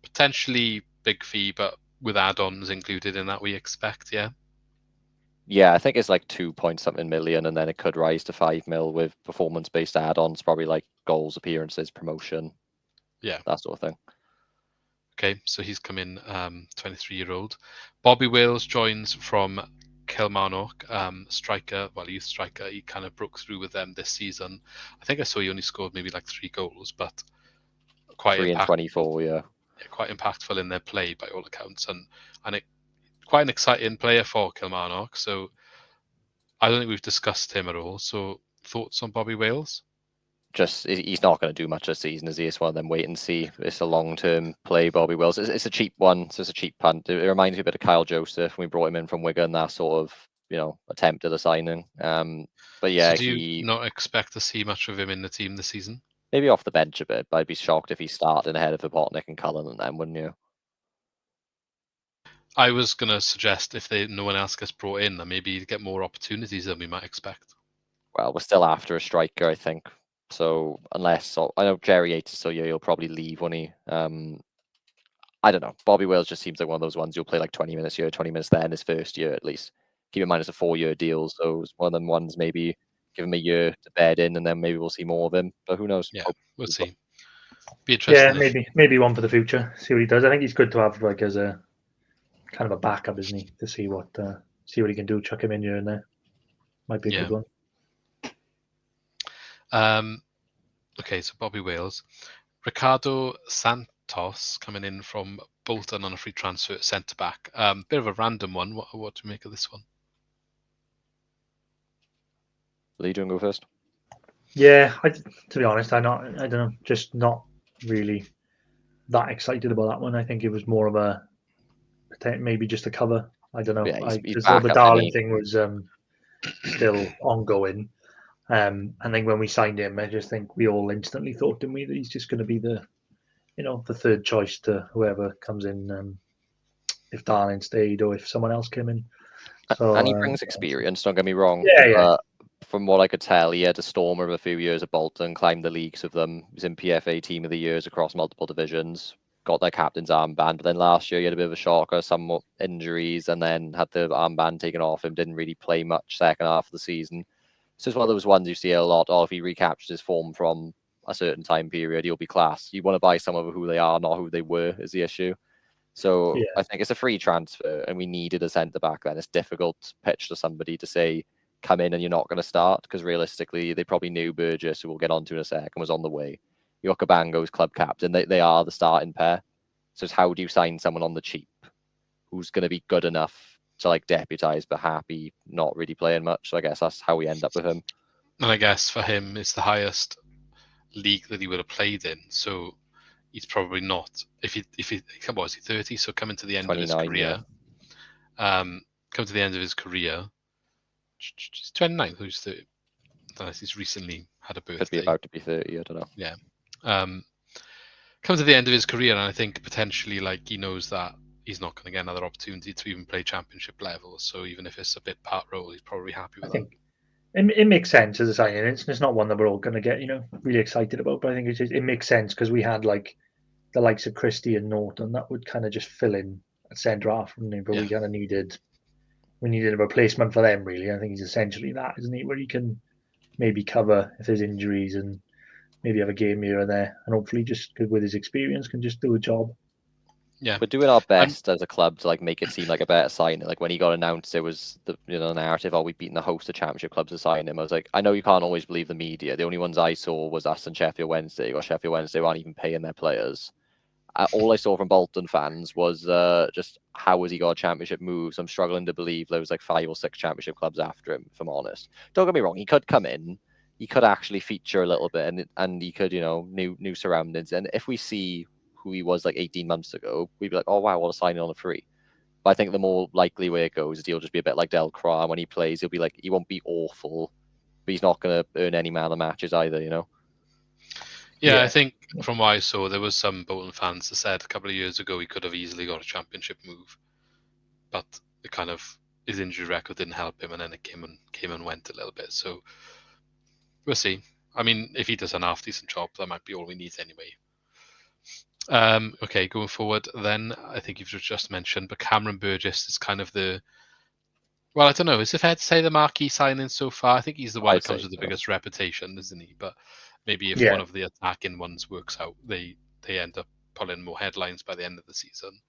Potentially big fee, but with add-ons included in that, we expect, yeah? Yeah, I think it's like 2-point-something million, and then it could rise to 5 mil with performance-based add-ons, probably like goals, appearances, promotion. Yeah. That sort of thing. Okay, so he's come in, 23-year-old. Bobby Wales joins from Kilmarnock, striker, well, youth striker. He kind of broke through with them this season. I think I saw he only scored maybe like 3 goals, but quite 3 and 24, yeah. Quite impactful in their play by all accounts, and quite an exciting player for Kilmarnock. So I don't think we've discussed him at all. So thoughts on Bobby Wales? Just he's not going to do much this season, is he? It's one of them wait and see. It's a long-term play, Bobby Wales. It's a cheap one. So it's a cheap punt. It reminds me a bit of Kyle Joseph when we brought him in from Wigan. That sort of attempt at a signing. But yeah, so do you not expect to see much of him in the team this season? Maybe off the bench a bit, but I'd be shocked if he started ahead of Apotnik and Cullen and them, wouldn't you? I was going to suggest if no one else gets brought in, then maybe get more opportunities than we might expect. Well, we're still after a striker, I think. So I know Jerry Yates, so yeah, he'll probably leave when he. I don't know. Bobby Wales just seems like one of those ones you'll play like 20 minutes here, 20 minutes there in his first year at least. Keep in mind it's a 4-year deal, so it's one of them ones maybe give him a year to bed in, and then maybe we'll see more of him. But who knows? Yeah, we'll see. Be interesting. Yeah, maybe one for the future. See what he does. I think he's good to have like as a kind of a backup, isn't he? To see what he can do. Chuck him in here and there. Might be a good one. Okay, so Bobby Wales, Ricardo Santos coming in from Bolton on a free transfer at centre back. Bit of a random one. What do you make of this one? Lee, do you want to go first? Yeah, to be honest, I don't know, just not really that excited about that one. I think it was more of a maybe just a cover. I don't know. Yeah, because the Darling thing was still ongoing. And then when we signed him, I just think we all instantly thought, didn't we, that he's just going to be the third choice to whoever comes in, if Darling stayed or if someone else came in. So, and he brings experience, don't get me wrong. Yeah. From what I could tell, he had a stormer of a few years at Bolton, climbed the leagues with them. He was in PFA Team of the Years across multiple divisions, got their captain's armband. But then last year, he had a bit of a shocker, some injuries, and then had the armband taken off him. Didn't really play much second half of the season. So it's one of those ones you see a lot. Or if he recaptures his form from a certain time period, he'll be class. You want to buy someone who they are, not who they were, is the issue. So I think it's a free transfer, and we needed a centre back. Then it's difficult to pitch to somebody to say, "Come in and you're not going to start," because realistically, they probably knew Burgess, who we'll get onto in a second, was on the way. You got Cabango's club captain; they are the starting pair. So it's how do you sign someone on the cheap who's going to be good enough to like deputise, but happy not really playing much? So I guess that's how we end up with him. And I guess for him, it's the highest league that he would have played in. So he's probably not. If he what was he 30? So coming to the end of his career, come to the end of his career, he's 29. Who's 30? Unless he's recently had a birthday. Could be about to be 30. I don't know. Yeah. Come to the end of his career, and I think potentially like he knows that he's not going to get another opportunity to even play championship level. So even if it's a bit part role, he's probably happy with that. I think it makes sense as a signing. It's not one that we're all going to get really excited about, but I think it makes sense because we had like the likes of Christie and Norton that would kind of just fill in at centre half, but we kind of needed a replacement for them. Really, I think he's essentially that, isn't he? Where he can maybe cover if there's injuries and maybe have a game here or there, and hopefully just with his experience can just do a job. Yeah, we're doing our best as a club to like make it seem like a better signing. Like when he got announced, it was the narrative, "Oh, we've beaten the host of championship clubs to sign him." I was like, I know you can't always believe the media. The only ones I saw was us and Sheffield Wednesday. You got Sheffield Wednesday aren't even paying their players. All I saw from Bolton fans was just how has he got a championship moves. I'm struggling to believe there was like 5 or 6 championship clubs after him, if I'm honest. Don't get me wrong, he could come in, he could actually feature a little bit, and he could, new surroundings. And if we see who he was like 18 months ago, we'd be like, oh wow, what a signing on a free. But I think the more likely way it goes is he'll just be a bit like Del Cra. When he plays, he'll be like, he won't be awful, but he's not going to earn any man of matches either, Yeah, I think from what I saw, there was some Bolton fans that said a couple of years ago he could have easily got a championship move, but it kind of his injury record didn't help him, and then it came and went a little bit. So we'll see. I mean, if he does an half decent job, that might be all we need anyway. Okay, going forward, then I think you've just mentioned, but Cameron Burgess is kind of the. Well, I don't know. Is it fair to say the marquee signing so far? I think he's the one that comes with the biggest reputation, isn't he? But maybe if one of the attacking ones works out, they end up pulling more headlines by the end of the season.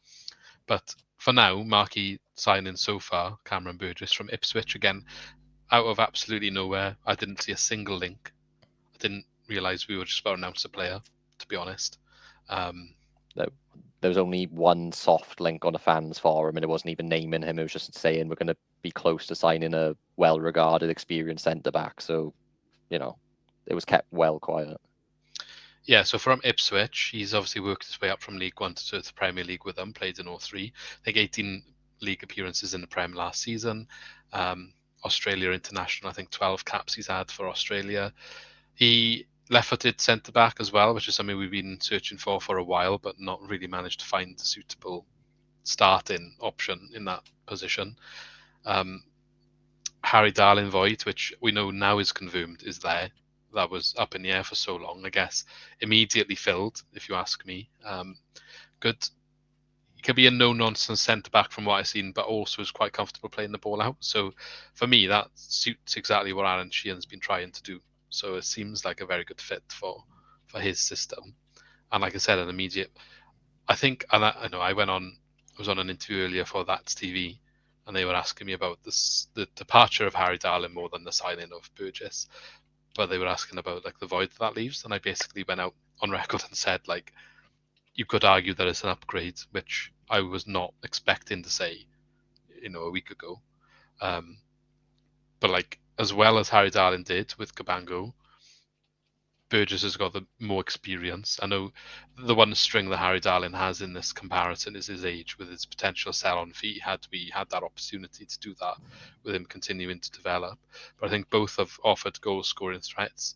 But for now, marquee signing so far, Cameron Burgess from Ipswich, again, out of absolutely nowhere. I didn't see a single link. I didn't realise we were just about to announce a player, to be honest. There was only one soft link on a fans forum, and it wasn't even naming him. It was just saying we're going to be close to signing a well-regarded, experienced centre-back. So, it was kept well quiet. Yeah, so from Ipswich, he's obviously worked his way up from League 1 to the Premier League with them, played in all 3. I think 18 league appearances in the Prem last season. Australia international, I think 12 caps he's had for Australia. He left-footed centre-back as well, which is something we've been searching for a while, but not really managed to find a suitable starting option in that position. Harry Darling-Voigt, which we know now is confirmed, is there. That was up in the air for so long, I guess. Immediately filled, if you ask me. Good. He could be a no-nonsense centre-back from what I've seen, but also is quite comfortable playing the ball out. So for me, that suits exactly what Aaron Sheehan's been trying to do. So it seems like a very good fit for his system. And like I said, an immediate. I think, and I know I was on an interview earlier for That's TV, and they were asking me about the departure of Harry Darling more than the signing of Burgess. But they were asking about like the void that leaves, and I basically went out on record and said like, you could argue that it's an upgrade, which I was not expecting to say, a week ago. But like as well as Harry Darling did with Cabango, Burgess has got the more experience. I know the one string that Harry Darling has in this comparison is his age, with his potential sell-on fee. Had we had that opportunity to do that, with him continuing to develop. But I think both have offered goal-scoring threats.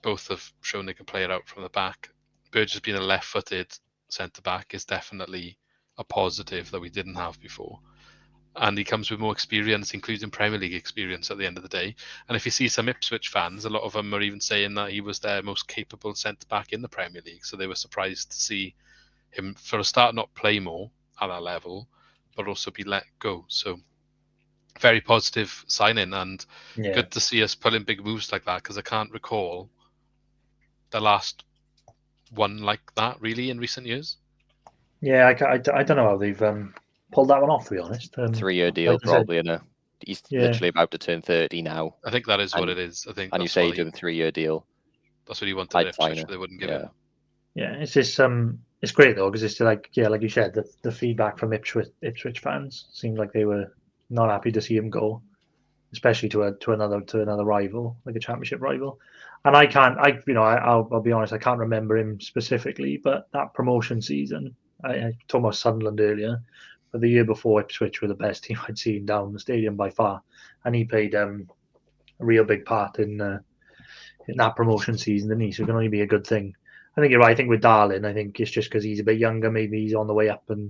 Both have shown they can play it out from the back. Burgess being a left-footed centre-back is definitely a positive that we didn't have before. And he comes with more experience, including Premier League experience at the end of the day. And if you see some Ipswich fans, a lot of them are even saying that he was their most capable centre-back in the Premier League. So they were surprised to see him, for a start, not play more at that level, but also be let go. So very positive signing, and Yeah. good to see us pulling big moves like that, because I can't recall the last one like that really in recent years. Yeah, I don't know how they've pulled that one off, to be honest. 3-year deal, like probably, and he's Yeah. literally about to turn 30 now. I think that is what it is. I think And you that's say why he's doing a 3-year deal. that's what he wanted I'd at sign Ipswich, it. but they wouldn't give Yeah. him. Yeah, it's just it's great though, because it's like like you said, the feedback from Ipswich fans seemed like they were not happy to see him go, especially to another rival, like a championship rival. And I'll be honest, I can't remember him specifically, but that promotion season, I talked about Sunderland earlier, but the year before, Ipswich were the best team I'd seen down the stadium by far, and he played a real big part in that promotion season, didn't he? So it can only be a good thing. I think you're right. I think with Darlin, I think it's just because he's a bit younger. Maybe he's on the way up, and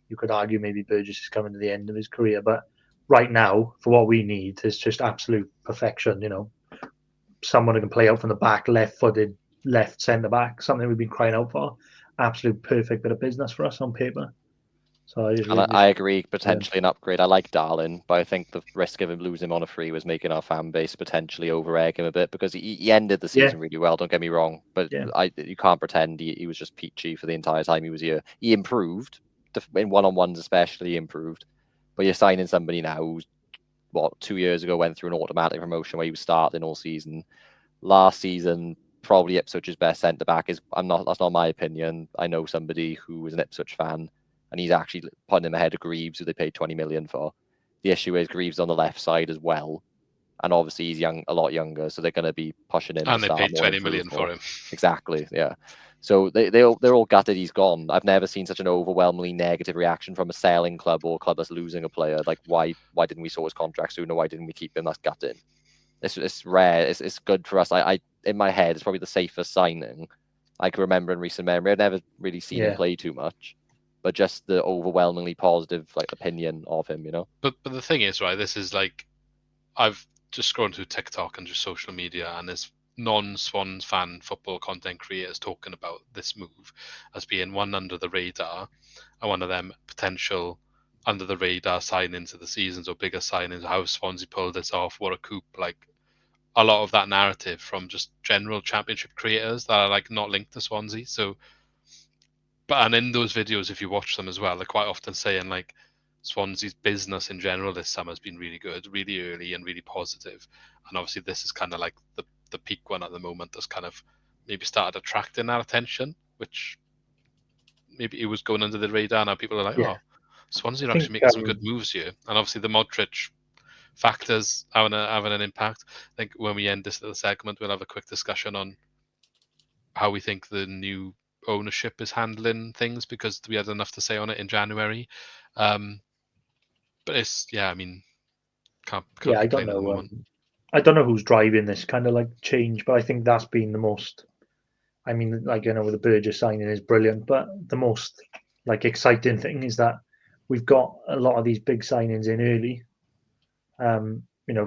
you could argue maybe Burgess is coming to the end of his career. But right now, for what we need, is just absolute perfection. Someone who can play out from the back, left-footed, left centre back, something we've been crying out for. Absolute perfect bit of business for us on paper. So I agree, potentially an upgrade. I like Darlin, but I think the risk of him losing him on a free was making our fan base potentially over-egg him a bit, because he ended the season really well, don't get me wrong, but you can't pretend he was just peachy for the entire time he was here. He improved, in one-on-ones especially, he improved, but you're signing somebody now who's, 2 years ago went through an automatic promotion where he was starting all season. Last season, probably Ipswich's best centre-back is, that's not my opinion. I know somebody who was an Ipswich fan, and he's actually putting him ahead of Greaves, who they paid 20 million for. The issue is Greaves on the left side as well, and obviously he's a lot younger, so they're going to be pushing him. And they paid 20 million for him. Exactly, yeah. So they're all gutted he's gone. I've never seen such an overwhelmingly negative reaction from a selling club or a club that's losing a player. Like, why didn't we sort his contract sooner? Why didn't we keep him? That's gutting. It's rare. It's good for us. I in my head, it's probably the safest signing I can remember in recent memory. I've never really seen him play too much, but just the overwhelmingly positive opinion of him, But the thing is, right, this is like, I've just scrolled through TikTok and just social media, and there's non-Swans fan football content creators talking about this move as being one under the radar, and one of them potential under the radar signings of the seasons or bigger signings. How Swansea pulled this off? What a coup! Like, a lot of that narrative from just general championship creators that are like not linked to Swansea. So, and in those videos, if you watch them as well, they're quite often saying like Swansea's business in general this summer has been really good, really early and really positive. And obviously this is kind of like the peak one at the moment that's kind of maybe started attracting that attention, which maybe it was going under the radar. Now people are like, oh, Swansea are actually making some good moves here. And obviously the Modric factors having an impact. I think when we end this little segment, we'll have a quick discussion on how we think the new ownership is handling things, because we had enough to say on it in January. But it's I mean, can't I don't know. I don't know who's driving this kind of like change, but I think that's been the most. I mean, like, with the Burgess signing is brilliant, but the most exciting thing is that we've got a lot of these big signings in early.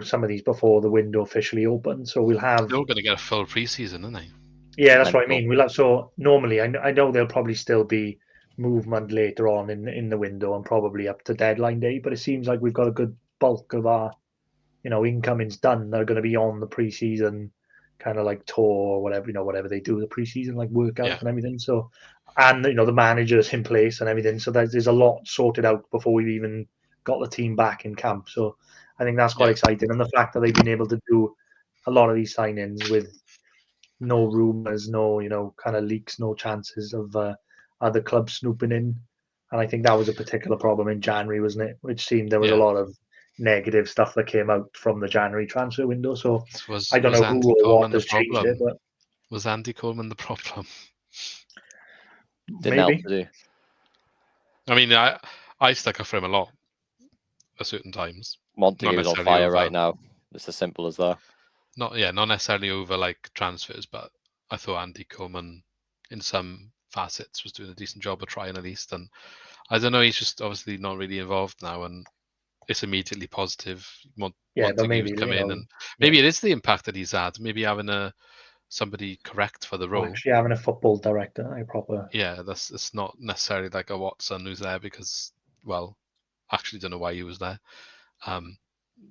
Some of these before the window officially opened, so we'll have. They're all going to get a full preseason, aren't they? Yeah, that's what I mean. We'll have, so normally, I know there'll probably still be movement later on in the window and probably up to deadline day, but it seems like we've got a good bulk of our incomings done. They're going to be on the preseason kind of like tour or whatever, whatever they do, the preseason like workout and everything. So, and the managers in place and everything. So there's a lot sorted out before we've even got the team back in camp. So I think that's quite exciting. And the fact that they've been able to do a lot of these signings with no rumors, no kind of leaks, no chances of other clubs snooping in. And I think that was a particular problem in January, wasn't it? Which seemed there was a lot of negative stuff that came out from the January transfer window. So I don't know who or what has changed it, but was Andy Coleman the problem? Didn't help, did he? I mean, I stuck up for him a lot at certain times. Montague's on fire right now. It's as simple as that. Not necessarily over like transfers, but I thought Andy Coleman in some facets was doing a decent job of trying at least. And I don't know, he's just obviously not really involved now, and it's immediately positive. But maybe come in, and maybe it is the impact that he's had. Maybe having somebody correct for the role. Actually, having a football director, proper. Yeah, it's not necessarily like a Watson who's there because, well, actually don't know why he was there.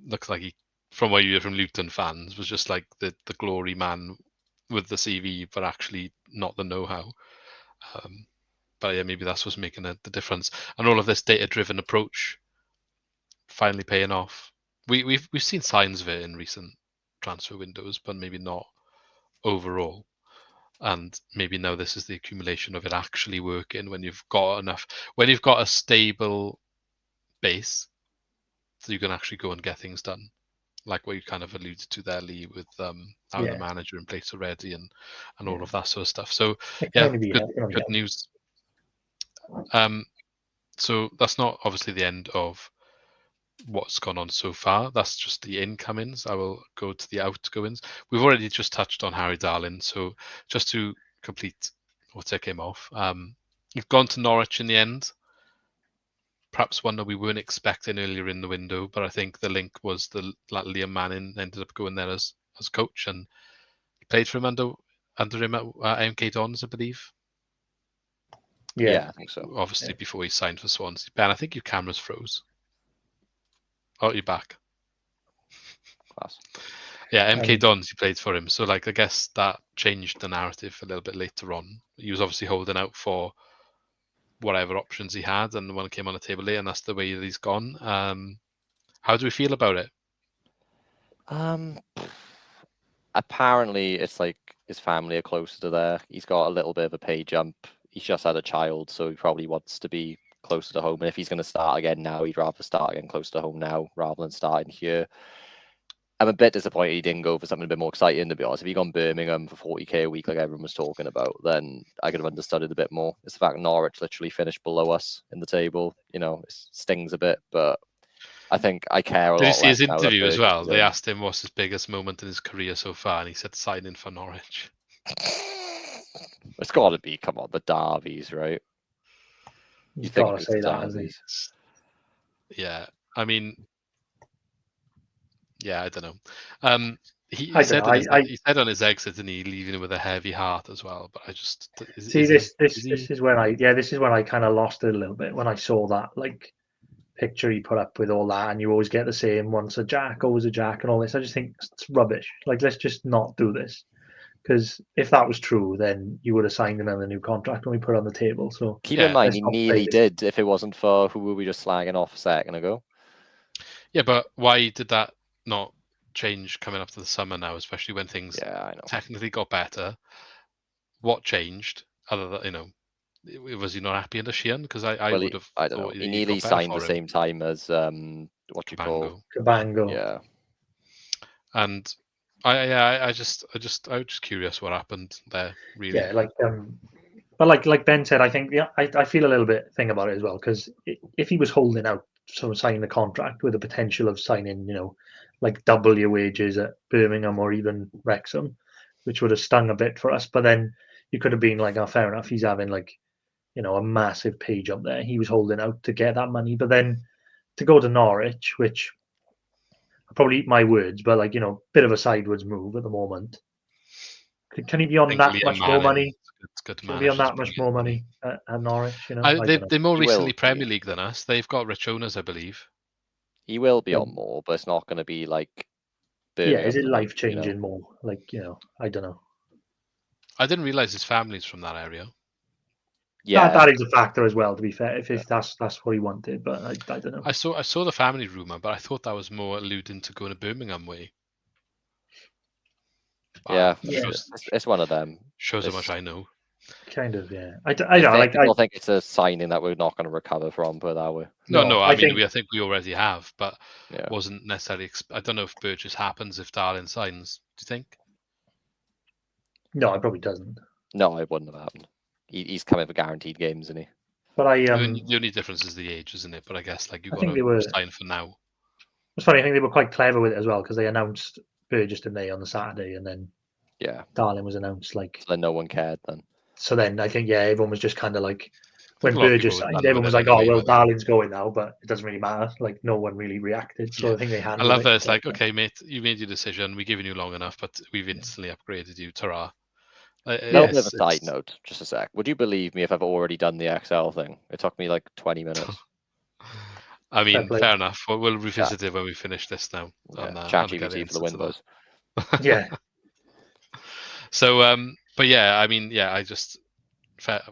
looks like he, from what you hear from Luton fans, was just like the glory man with the CV, but actually not the know-how. But yeah, maybe that's what's making the difference. And all of this data-driven approach finally paying off. We've seen signs of it in recent transfer windows, but maybe not overall. And maybe now this is the accumulation of it actually working when you've got a stable base, so you can actually go and get things done. Like what you kind of alluded to there, Lee, with having the manager in place already and all of that sort of stuff. So yeah, good news. So that's not obviously the end of what's gone on so far. That's just the incomings. I will go to the outgoings. We've already just touched on Harry Darling, so just to complete what tick him off, you've gone to Norwich in the end. Perhaps one that we weren't expecting earlier in the window, but I think the link was that Liam Manning ended up going there as coach, and he played for him under him at MK Dons, I believe. Yeah, I think so. Obviously, before he signed for Swansea. Ben, I think your camera's froze. Oh, you're back. Class. Yeah, MK Dons, he played for him. So, like, I guess that changed the narrative a little bit later on. He was obviously holding out for whatever options he had, and one came on the table later, and that's the way that he's gone. How do we feel about it? Apparently, it's like his family are closer to there. He's got a little bit of a pay jump. He's just had a child, so he probably wants to be closer to home. And if he's going to start again now, he'd rather start again close to home now rather than starting here. I'm a bit disappointed he didn't go for something a bit more exciting, to be honest. If he'd gone Birmingham for 40k a week like everyone was talking about, then I could have understood it a bit more. It's the fact Norwich literally finished below us in the table. You know, it stings a bit, but I think I care a lot. Did you see his less interview as well? They asked him what's his biggest moment in his career so far, and he said signing for Norwich. It's got to be, come on, the derbies, right? You got to say that, hasn't he? Yeah, I mean, yeah, I don't know. He said on his exit, and he leaving with a heavy heart as well. But I just this is when I kind of lost it a little bit when I saw that like picture he put up with all that, and you always get the same once a Jack, always a Jack, and all this. I just think it's rubbish. Like, let's just not do this, because if that was true, then you would have signed him on the new contract when we put it on the table. So keep in mind, he nearly did. If it wasn't for who were we just slagging off a second ago? Yeah, but why did that not change coming up to the summer now, especially when things technically got better? What changed other than, was he not happy under Sheehan? Because I would have I don't know. He nearly signed the same time as what you call Cabango. Yeah. And I was just curious what happened there, really. Yeah, but like Ben said, I think I feel a little bit thing about it as well, because if he was holding out, so signing the contract with the potential of signing, like double your wages at Birmingham or even Wrexham, which would have stung a bit for us. But then you could have been like, oh, fair enough, he's having like, a massive pay jump there. He was holding out to get that money, but then to go to Norwich, which I'll probably eat my words, but like, bit of a sideways move at the moment. Can he be on that much more money? Can he be on that much more money at Norwich? They're more recently Premier League than us. They've got rich owners, I believe. He will be on more, but it's not going to be like Birmingham. Yeah, is it life changing more? Like, I don't know. I didn't realize his family's from that area. Yeah, that is a factor as well. To be fair, if that's what he wanted, but I don't know. I saw the family rumor, but I thought that was more alluding to going to Birmingham way. Yeah, it's one of them. Shows how much I know. Kind of, yeah. I don't think it's a signing that we're not going to recover from, put it that way. No. I think we already have, but wasn't necessarily. I don't know if Burgess happens if Darling signs. Do you think? No, it probably doesn't. No, it wouldn't have happened. He's coming for guaranteed games, isn't he? But the only difference is the age, isn't it? But I guess like you've got to sign for now. It's funny. I think they were quite clever with it as well, because they announced Burgess, didn't they, on the Saturday, and then Darling was announced like. So then no one cared then. So then I think everyone was just kind of like, when Burgess signed, everyone was like, "Oh well, Darling's going now," but it doesn't really matter. Like no one really reacted, so I think they handled it. I love that. It's like, okay, mate, you made your decision. We've given you long enough, but we've instantly upgraded you. Ta-ra! Little bit of a side note, just a sec. Would you believe me if I've already done the XL thing? It took me like 20 minutes. I mean, fair enough. We'll revisit it when we finish this now. ChatGPT for the win, boys. Yeah. So, but yeah, I mean, yeah, I just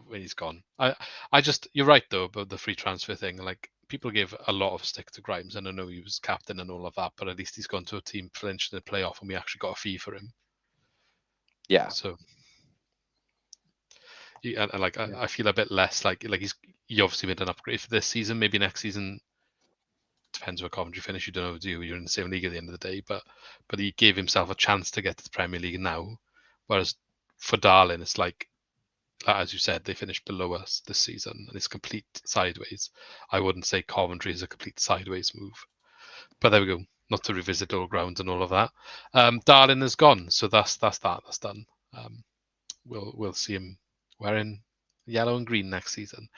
when he's gone, I just you're right though about the free transfer thing. Like people gave a lot of stick to Grimes, and I know he was captain and all of that, but at least he's gone to a team clinched in the playoff, and we actually got a fee for him. Yeah. So. I feel a bit less like he obviously made an upgrade for this season. Maybe next season depends where Coventry finish. You don't know, do you? You're in the same league at the end of the day, but he gave himself a chance to get to the Premier League now. Whereas for Darlin, it's like as you said, they finished below us this season, and it's complete sideways. I wouldn't say Coventry is a complete sideways move, but there we go. Not to revisit old ground and all of that. Darlin is gone, so that's done. We'll see him wearing yellow and green next season.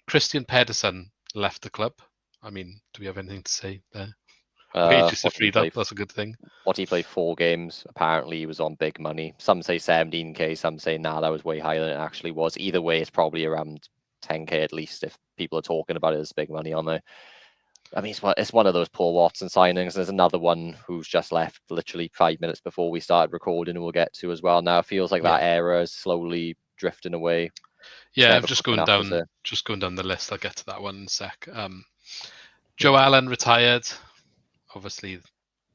Christian Pedersen left the club. I mean, do we have anything to say there? Wages are freed up. That's a good thing. What he played 4 games. Apparently, he was on big money. Some say 17k. Some say that was way higher than it actually was. Either way, it's probably around 10k at least if people are talking about it as big money on there. I mean, it's one of those Paul Watson signings. There's another one who's just left literally 5 minutes before we started recording, and we'll get to as well. Now it feels like that era is slowly drifting away. Yeah, I'm just going down the list. I'll get to that one in a sec. Joe Allen retired. Obviously,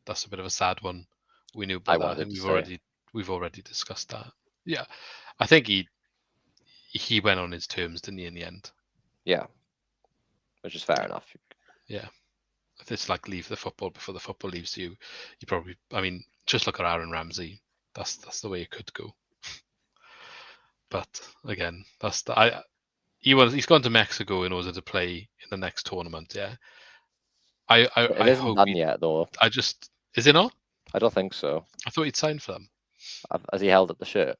that's a bit of a sad one. We knew about that. We've already discussed that. Yeah, I think he went on his terms, didn't he? In the end. Yeah, which is fair enough. Yeah, it's like leave the football before the football leaves you. You probably, I mean, just look at Aaron Ramsey. That's the way it could go. But again, he's gone to Mexico in order to play in the next tournament. Yeah, it isn't done yet though. Is it not? I don't think so. I thought he'd signed for them. Has he held up the shirt?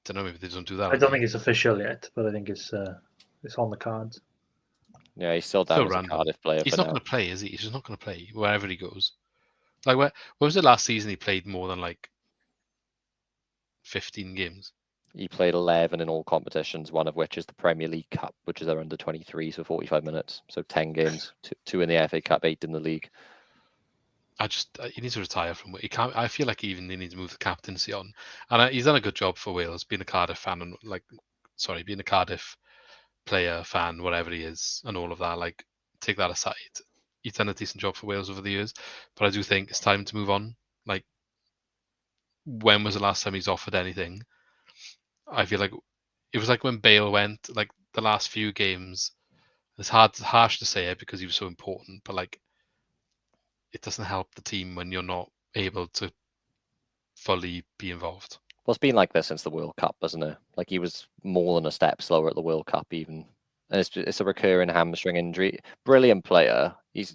Don't know. Maybe they don't do that. I don't think it's official yet, but I think it's on the cards. Yeah, he's still down as a Cardiff player. He's not going to play, is he? He's just not going to play wherever he goes. Like, when was it last season he played more than like 15 games? He played 11 in all competitions, one of which is the Premier League Cup, which is their under 23, so 45 minutes. So 10 games, 2 in the FA Cup, 8 in the league. He needs to retire from it. He can't. I feel like he needs to move the captaincy on, and he's done a good job for Wales, being a Cardiff fan and being a Cardiff player, fan, whatever he is, and all of that. Like, take that aside, he's done a decent job for Wales over the years, but I do think it's time to move on. Like, when was the last time he's offered anything? I feel like it was like when Bale went, like the last few games. It's harsh to say it because he was so important, but like, it doesn't help the team when you're not able to fully be involved. Well, it's been like this since the World Cup, hasn't it? Like, he was more than a step slower at the World Cup even. And it's a recurring hamstring injury. Brilliant player. He's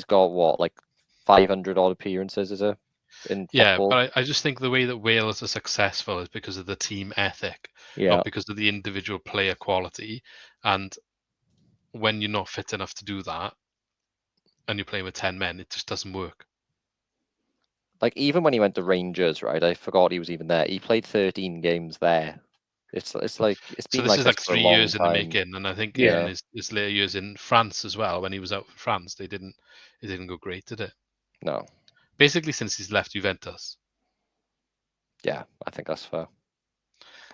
got what, like 500 odd appearances in football. Yeah, but I just think the way that Wales are successful is because of the team ethic, not because of the individual player quality. And when you're not fit enough to do that, and you're playing with 10 men, it just doesn't work. Like, even when he went to Rangers, right? I forgot he was even there. He played 13 games there. It's been so this is like 3 years in the making, and I think in his later years in France as well, when he was out in France, it didn't go great, did it? No. Basically, since he's left Juventus. Yeah, I think that's fair.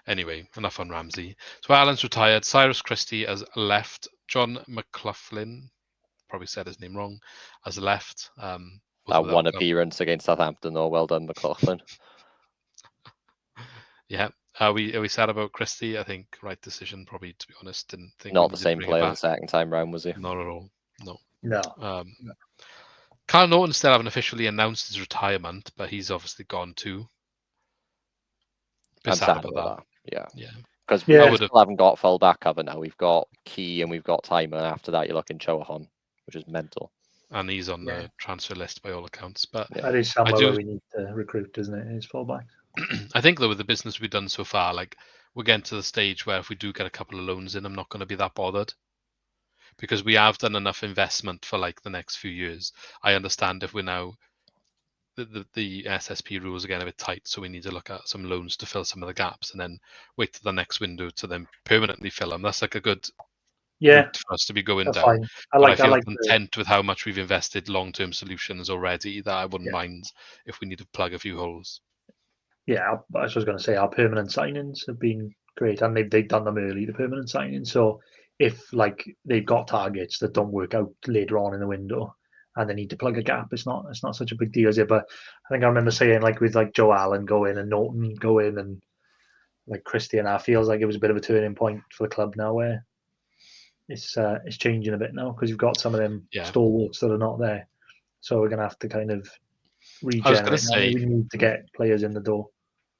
Anyway, enough on Ramsey. So Allen's retired. Cyrus Christie has left. John McLaughlin, probably said his name wrong, has left. That one appearance against Southampton, though. Well done, McLaughlin. Yeah. Are we sad about Christie? I think right decision, probably, to be honest. Didn't think not the same player the second time round, was he? Not at all. No. No. Carl Norton still haven't officially announced his retirement, but he's obviously gone too. I'm sad about that. Yeah. Because we still haven't got full back cover now. We've got Key and we've got Timer, and after that you're looking Choahon, which is mental. And he's on the transfer list by all accounts. But that is somewhere where we need to recruit, isn't it? His fullback. I think though, with the business we've done so far, like, we're getting to the stage where if we do get a couple of loans in, I'm not going to be that bothered, because we have done enough investment for like the next few years. I understand if we're now the SSP rules are getting a bit tight, so we need to look at some loans to fill some of the gaps, and then wait till the next window to then permanently fill them. That's like a good route for us to be going down. Fine. I feel like content with how much we've invested long-term solutions already that I wouldn't mind if we need to plug a few holes. Yeah, I was going to say our permanent signings have been great, and they've done them early, the permanent signings. So if like they've got targets that don't work out later on in the window, and they need to plug a gap, it's not such a big deal, is it? But I think I remember saying like with like Joe Allen go in and Norton go in and like Christian, I feels like it was a bit of a turning point for the club now, where it's changing a bit now because you've got some of them stalwarts that are not there. So we're gonna have to kind of regenerate. Now. We need to get players in the door.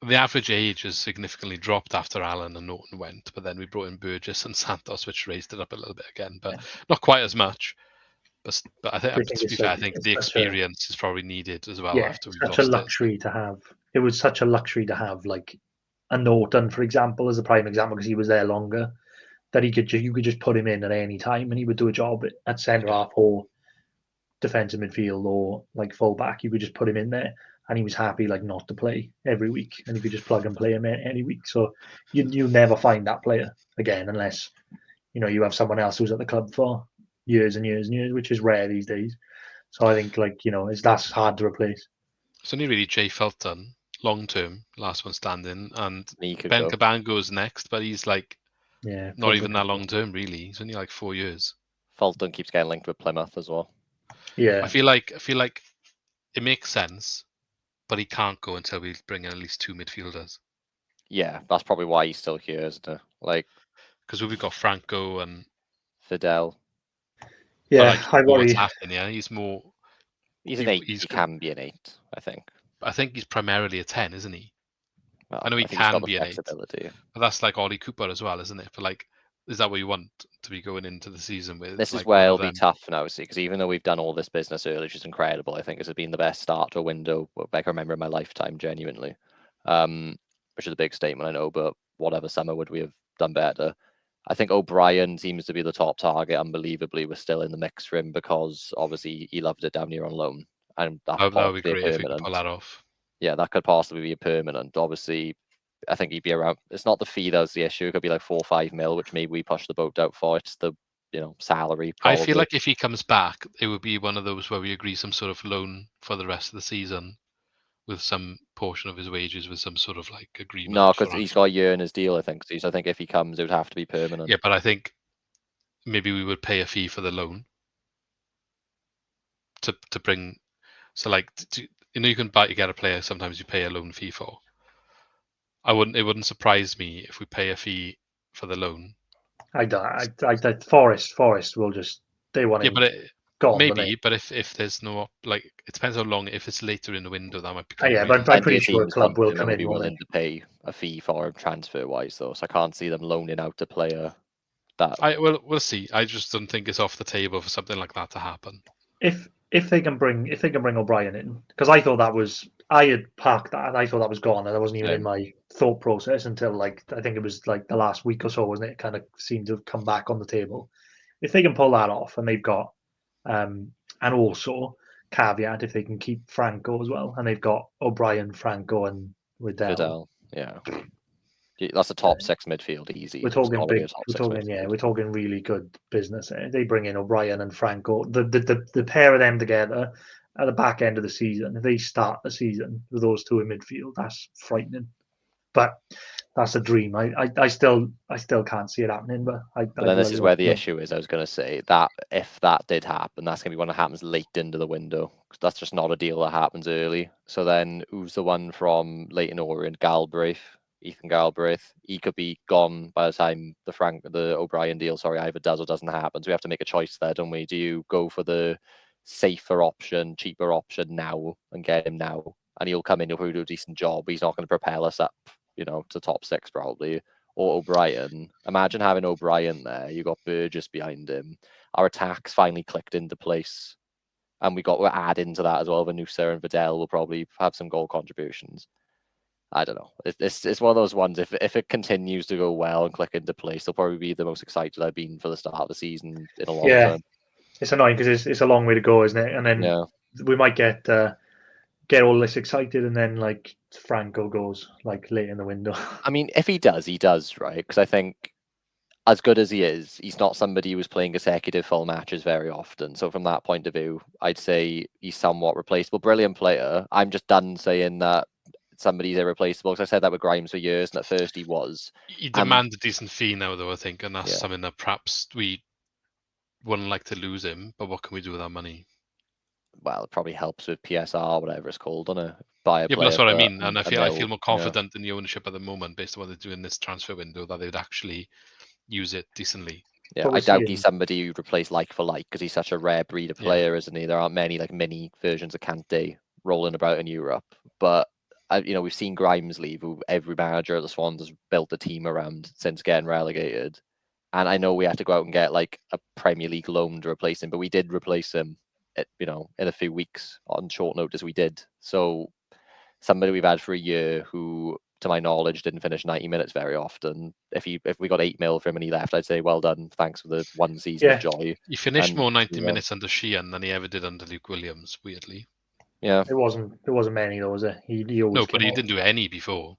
The average age has significantly dropped after Allen and Norton went, but then we brought in Burgess and Santos, which raised it up a little bit again, but not quite as much. But I think, to be fair, I think the experience is probably needed as well after we've lost it. Such a luxury to have. It was such a luxury to have, like a Norton, for example, as a prime example, because he was there longer. That you could just put him in at any time and he would do a job at centre half or defensive midfield or like full back. You could just put him in there and he was happy like not to play every week, and you could just plug and play him any week. So you never find that player again unless you have someone else who's at the club for years and years and years, which is rare these days. So I think that's hard to replace. It's only really Jay Felton long term, last one standing, and Ben Cabango's next, but he's like not even that long term really. He's only like 4 years. Felton keeps getting linked with Plymouth as well. Yeah, I feel like it makes sense, but he can't go until we bring in at least 2 midfielders. Yeah, that's probably why he's still here, isn't it? Like, because we've got Franco and Fidel. Yeah, I worry. What's happening? Yeah, he's more. He's an 8. He can be an 8, I think. I think he's primarily a 10, isn't he? Well, I know he can be an 8, but that's like Ollie Cooper as well, isn't it? But like, is that what you want to be going into the season with? This is where it'll be tough now, because even though we've done all this business early, which is incredible, I think this has been the best start to a window I can remember in my lifetime, genuinely. Which is a big statement, I know, but whatever, summer would we have done better? I think O'Brien seems to be the top target. Unbelievably, we're still in the mix for him because obviously he loved it down here on loan, and that would be great if we could pull that off. Yeah, that could possibly be a permanent. Obviously, I think he'd be around. It's not the fee that's the issue. It could be like 4 or 5 mil, which maybe we push the boat out for. It's the salary. Probably. I feel like if he comes back, it would be one of those where we agree some sort of loan for the rest of the season, with some portion of his wages, with some sort of like agreement. No, because he's got a year in his deal, I think. So I think if he comes, it would have to be permanent. Yeah, but I think maybe we would pay a fee for the loan to bring. So like, you can get a player. Sometimes you pay a loan fee for. It wouldn't surprise me if we pay a fee for the loan. Forest will just they want him. Yeah, but maybe. But if there's no it depends how long. If it's later in the window, that might become. Yeah, but I'm pretty sure a club will come in. Be willing to pay a fee for him transfer wise, though. So I can't see them loaning out a player. We'll see. I just don't think it's off the table for something like that to happen. If they can bring O'Brien in, because I had parked that. I thought that was gone, and that wasn't even in my thought process until I think it was like the last week or so, wasn't it? It kind of seemed to have come back on the table. If they can pull that off, and they've got, and also caveat, if they can keep Franco as well, and they've got O'Brien, Franco, and Fidel. Yeah. That's a top 6 midfield, easy. We're talking big. We're talking really good business. They bring in O'Brien and Franco. The pair of them together at the back end of the season. If they start the season with those two in midfield, that's frightening. But that's a dream. I still can't see it happening. But then this is where the issue is. I was going to say that if that did happen, that's going to be one that happens late into the window. That's just not a deal that happens early. So then, who's the one from Leyton Orient? Ethan Galbraith, he could be gone by the time the O'Brien deal, either does or doesn't happen. So we have to make a choice there, don't we? Do you go for the safer option, cheaper option now and get him now? And he'll come in, he'll do a decent job. He's not going to propel us up, to top 6 probably. Or O'Brien. Imagine having O'Brien there. You got Burgess behind him. Our attacks finally clicked into place. And we're adding to that as well. Vanusa and Vidal will probably have some goal contributions. I don't know. It's one of those ones. If it continues to go well and click into place, they'll probably be the most excited I've been for the start of the season in a long time. It's annoying because it's a long way to go, isn't it? And then we might get all this excited, and then like Franco goes like late in the window. I mean, if he does, right? Because I think as good as he is, he's not somebody who's playing consecutive full matches very often. So from that point of view, I'd say he's somewhat replaceable. Brilliant player. I'm just done saying that somebody's irreplaceable, because I said that with Grimes for years, and at first he was. He demands a decent fee now, though, I think, and that's something that perhaps we wouldn't like to lose him, but what can we do with our money? Well, it probably helps with PSR, whatever it's called, doesn't it? Buy a Yeah, but player that's what I for mean, and I feel more confident yeah. in the ownership at the moment based on what they do in this transfer window that they'd actually use it decently. Yeah, I doubt he's somebody you'd replace like for like, because he's such a rare breed of player, isn't he? There aren't many like mini versions of Kante rolling about in Europe. But we've seen Grimes leave, who every manager at the Swans has built a team around since getting relegated. And I know we have to go out and get like a Premier League loan to replace him, but we did replace him, in a few weeks on short notice. We did. So somebody we've had for a year who, to my knowledge, didn't finish 90 minutes very often. If we got 8 mil for him and he left, I'd say well done. Thanks for the one season of joy. He finished more 90 minutes under Sheehan than he ever did under Luke Williams, weirdly. Yeah. It wasn't many though, was it? He always but he didn't do any before.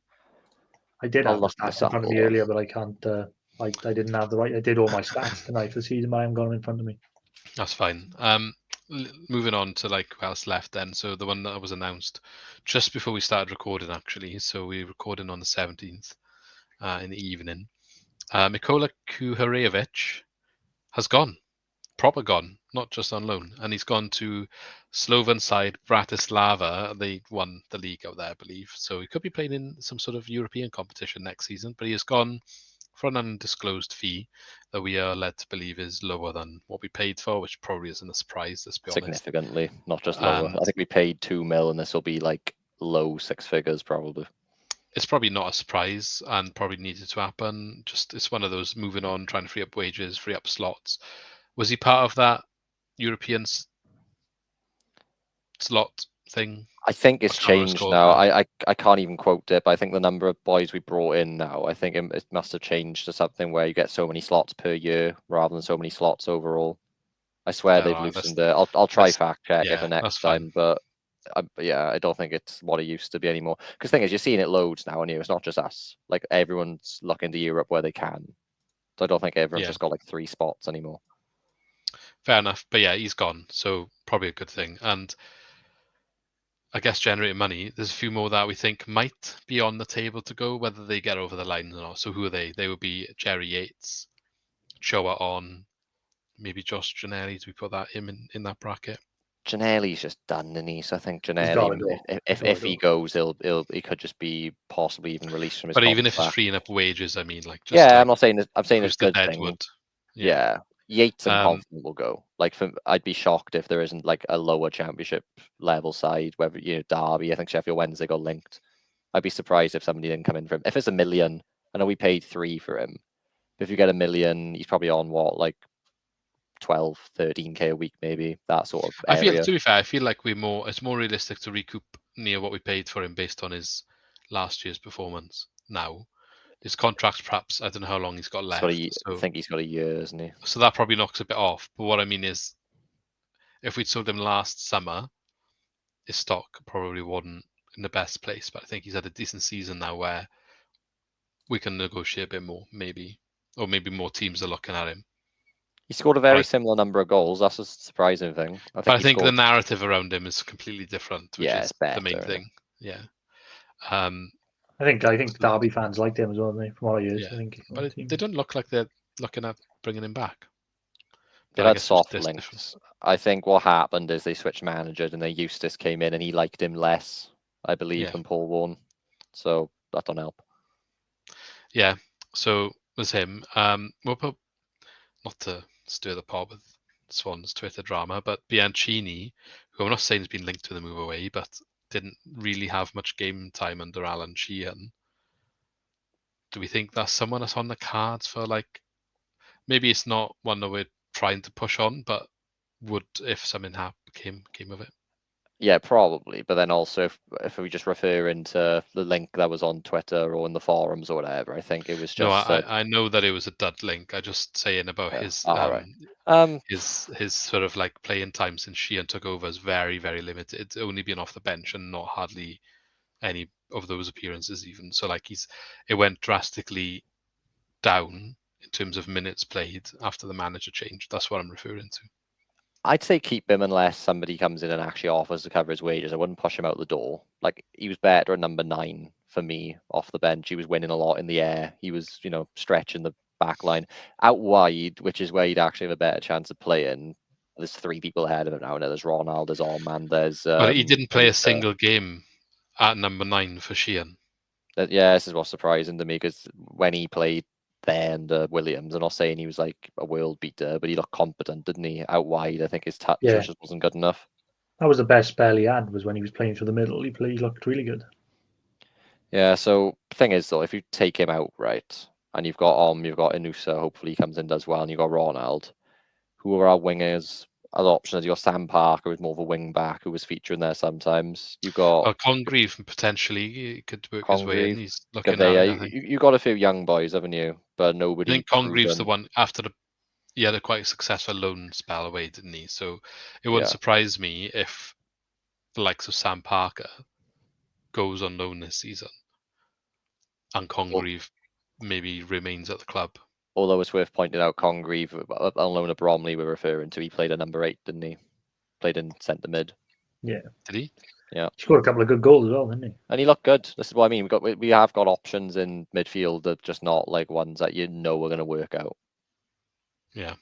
I did have the stats in front of me earlier, but I can't. I didn't have the right. I did all my stats tonight for the season, but I haven't got them in front of me. That's fine. Moving on to like who else left then. So the one that was announced just before we started recording, actually. So we recording on the 17th in the evening. Mikola Kuharevic has gone, proper gone, not just on loan, and he's gone to Slovan side Bratislava. They won the league out there, I believe. So he could be playing in some sort of European competition next season, but he has gone for an undisclosed fee that we are led to believe is lower than what we paid for, which probably isn't a surprise, let's be honest. Significantly, not just lower. I think we paid 2 mil, and this will be like low 6 figures probably. It's probably not a surprise and probably needed to happen. Just it's one of those moving on, trying to free up wages, free up slots. Was he part of that European slot thing? I think it's changed now. I can't even quote it, but I think the number of boys we brought in now, I think it must have changed to something where you get so many slots per year rather than so many slots overall. I swear they've loosened it. I'll try fact check it for next time, but I don't think it's what it used to be anymore. Because the thing is, you're seeing it loads now, and it's not just us. Like everyone's looking to Europe where they can. So I don't think everyone's just got like 3 spots anymore. Fair enough, but yeah, he's gone, so probably a good thing. And I guess generating money, there's a few more that we think might be on the table to go, whether they get over the line or not. So who are they? They would be Jerry Yates, Choa on, maybe Josh Giannelli. Do we put that him in that bracket? Giannelli's just done, and so I think Giannelli, if he goes, he could just be possibly even released from his contract. But even if it's freeing up wages, I mean, like just I'm not saying I'm saying it's good thing. Yeah. Yates and confident will go. Like, I'd be shocked if there isn't like a lower championship level side. Whether Derby, I think Sheffield Wednesday got linked. I'd be surprised if somebody didn't come in for him. If it's $1 million, I know we paid 3 for him. But if you get $1 million, he's probably on what, like 12, 13k a week, maybe that sort of area. To be fair, I feel like it's more realistic to recoup near what we paid for him based on his last year's performance now. His contract, perhaps, I don't know how long he's got left. I think he's got a year, isn't he? So that probably knocks a bit off. But what I mean is, if we'd sold him last summer, his stock probably wasn't in the best place. But I think he's had a decent season now where we can negotiate a bit more, maybe. Or maybe more teams are looking at him. He scored a very similar number of goals. That's a surprising thing. I think the narrative around him is completely different, which is better, the main thing. Yeah. I think Derby fans liked him as well, from what I heard. Yeah. I think, but they don't look like they're looking at bringing him back. They've had soft links. I think what happened is they switched managers, and then Eustace came in, and he liked him less, I believe, than Paul Vaughan. So that don't help. Yeah. So it was him. We'll put, not to stir the pot with Swans Twitter drama, but Bianchini, who I'm not saying has been linked to the move away, but didn't really have much game time under Alan Sheehan. Do we think that's someone that's on the cards for, like, maybe it's not one that we're trying to push on, but would if something came of it? Yeah, probably. But then also, if we just refer into the link that was on Twitter or in the forums or whatever, I think it was just. No, I know that it was a dud link. I just saying about his his sort of like playing time since Sheehan took over is very, very limited. It's only been off the bench and not hardly any of those appearances even. So like it went drastically down in terms of minutes played after the manager changed. That's what I'm referring to. I'd say keep him unless somebody comes in and actually offers to cover his wages. I wouldn't push him out the door. Like, he was better at number 9 for me off the bench. He was winning a lot in the air. He was, stretching the back line. Out wide, which is where you'd actually have a better chance of playing. There's 3 people ahead of him now. There's Ronald, there's Allman, there's... But he didn't play a single game at number 9 for Sheehan. Yeah, this is what's surprising to me, because when he played there under Williams, I'm not saying he was like a world beater, but he looked competent, didn't he? Out wide, I think his touch just wasn't good enough. That was the best spell he had, was when he was playing through the middle. He looked really good. Yeah, so the thing is, though, if you take him out, right, and you've got Inusa, hopefully he comes in, does well, and you've got Ronald, who are our wingers? Other options, you've got Sam Parker, who's more of a wing back, who was featuring there sometimes. You've got Congreve, potentially could work his way in. He's looking at it, I think. You got a few young boys, haven't you? But nobody. I think Congreve's the one after he had a quite successful loan spell away, didn't he? So it wouldn't surprise me if the likes of Sam Parker goes on loan this season and Congreve maybe remains at the club. Although it's worth pointing out, Congreve, on loan at Bromley, we're referring to, he played a number 8, didn't he? Played in centre mid. Yeah. Did he? Yeah. He scored a couple of good goals as well, didn't he? And he looked good. This is what I mean. We have got options in midfield that just not like ones that are going to work out. Yeah.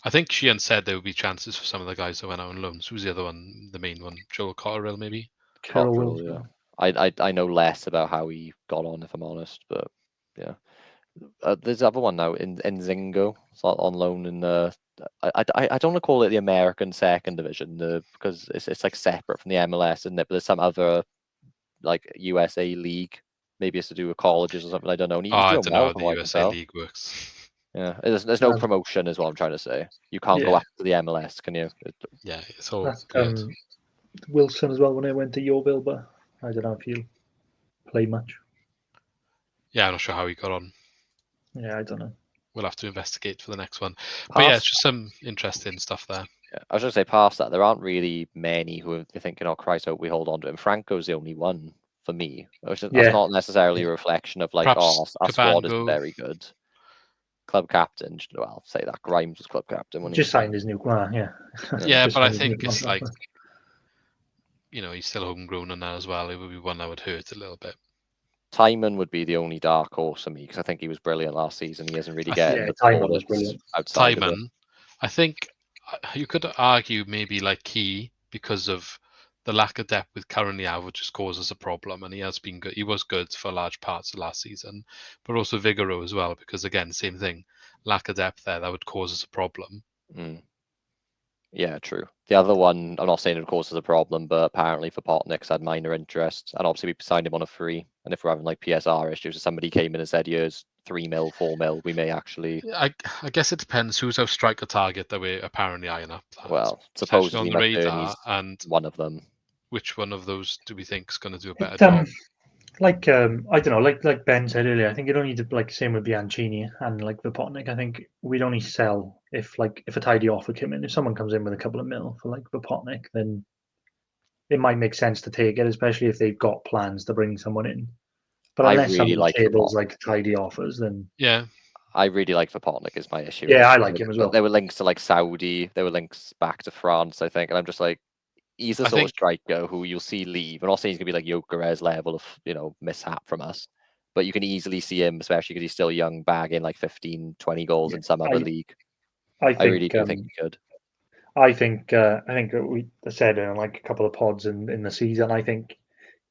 I think Sheehan said there would be chances for some of the guys that went out on loans. Who's the other one? The main one? Joel Cotterill, maybe? Cotterill, yeah. I know less about how he got on, if I'm honest, but yeah. There's other one now in Zingo. It's on loan in I don't want to call it the American second division because it's like separate from the MLS, isn't it? But there's some other like USA league. Maybe it's to do with colleges or something. I don't know. And he's doing I don't know well how the USA league works. Yeah, there's no promotion, is what I'm trying to say. You can't go up to the MLS, can you? Yeah, it's all good. Wilson as well when I went to Yeovil, but I don't know if he'll play much. Yeah, I'm not sure how he got on. Yeah, I don't know. We'll have to investigate for the next one. But yeah, it's just some interesting stuff there. Yeah, I was going to say, past that, there aren't really many who are thinking, oh, Christ, I hope we hold on to him. Franco's the only one for me. That's not necessarily a reflection of like, our squad isn't very good. Club captain, well, say that. Grimes was club captain when he just signed his new yeah, but I think it's like, he's still homegrown in that as well. It would be one that would hurt a little bit. Timon would be the only dark horse for me because I think he was brilliant last season. He isn't really getting Timon was brilliant. Timon, I think you could argue maybe like Key because of the lack of depth with currently have, which just causes a problem. And he has been good. He was good for large parts of last season, but also Vigoro as well, because again, same thing, lack of depth there, that would cause us a problem. Yeah, true. The other one, I'm not saying it causes a problem, but apparently for Potnick's had minor interest, and obviously we signed him on a free. And if we're having like PSR issues, if somebody came in and said, "Here's 3 mil, 4 mil," we may actually. I guess it depends who's our striker target that we're apparently eyeing up. Well, supposedly on the radar, and one of them. Which one of those do we think is going to do a better job? I don't know, like Ben said earlier, I think it only did like same with Bianchini and like Vipotnik. I think we'd only sell if a tidy offer came in. If someone comes in with a couple of mil for like Vipotnik, then it might make sense to take it, especially if they've got plans to bring someone in. But unless someone tables like tidy offers, then I really like Vipotnik is my issue. Yeah, I like him as well. There were links to like Saudi, there were links back to France, I think, and I'm just like, he's the sort of striker who you'll see leave. I'm not saying he's going to be like Gyökeres level of, mishap from us, but you can easily see him, especially because he's still young, bagging like 15, 20 goals in some other league. I really do think he could. I think we said in like a couple of pods in the season, I think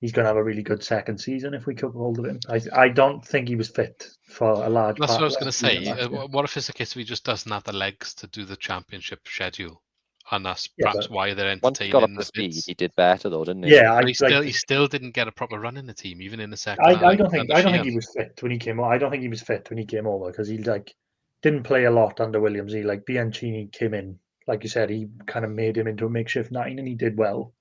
he's going to have a really good second season if we keep hold of him. I don't think he was fit for a large part. That's what I was going to say. What if it's a case where he just doesn't have the legs to do the championship schedule? And that's perhaps why they're entertaining. Once he got up to speed, he did better though, didn't he? Yeah, he still didn't get a proper run in the team, even in the second. I don't think he was fit when he came over. I don't think he was fit when he came over because he didn't play a lot under Williams. He Bianchini came in, like you said, he kind of made him into a makeshift 9, and he did well.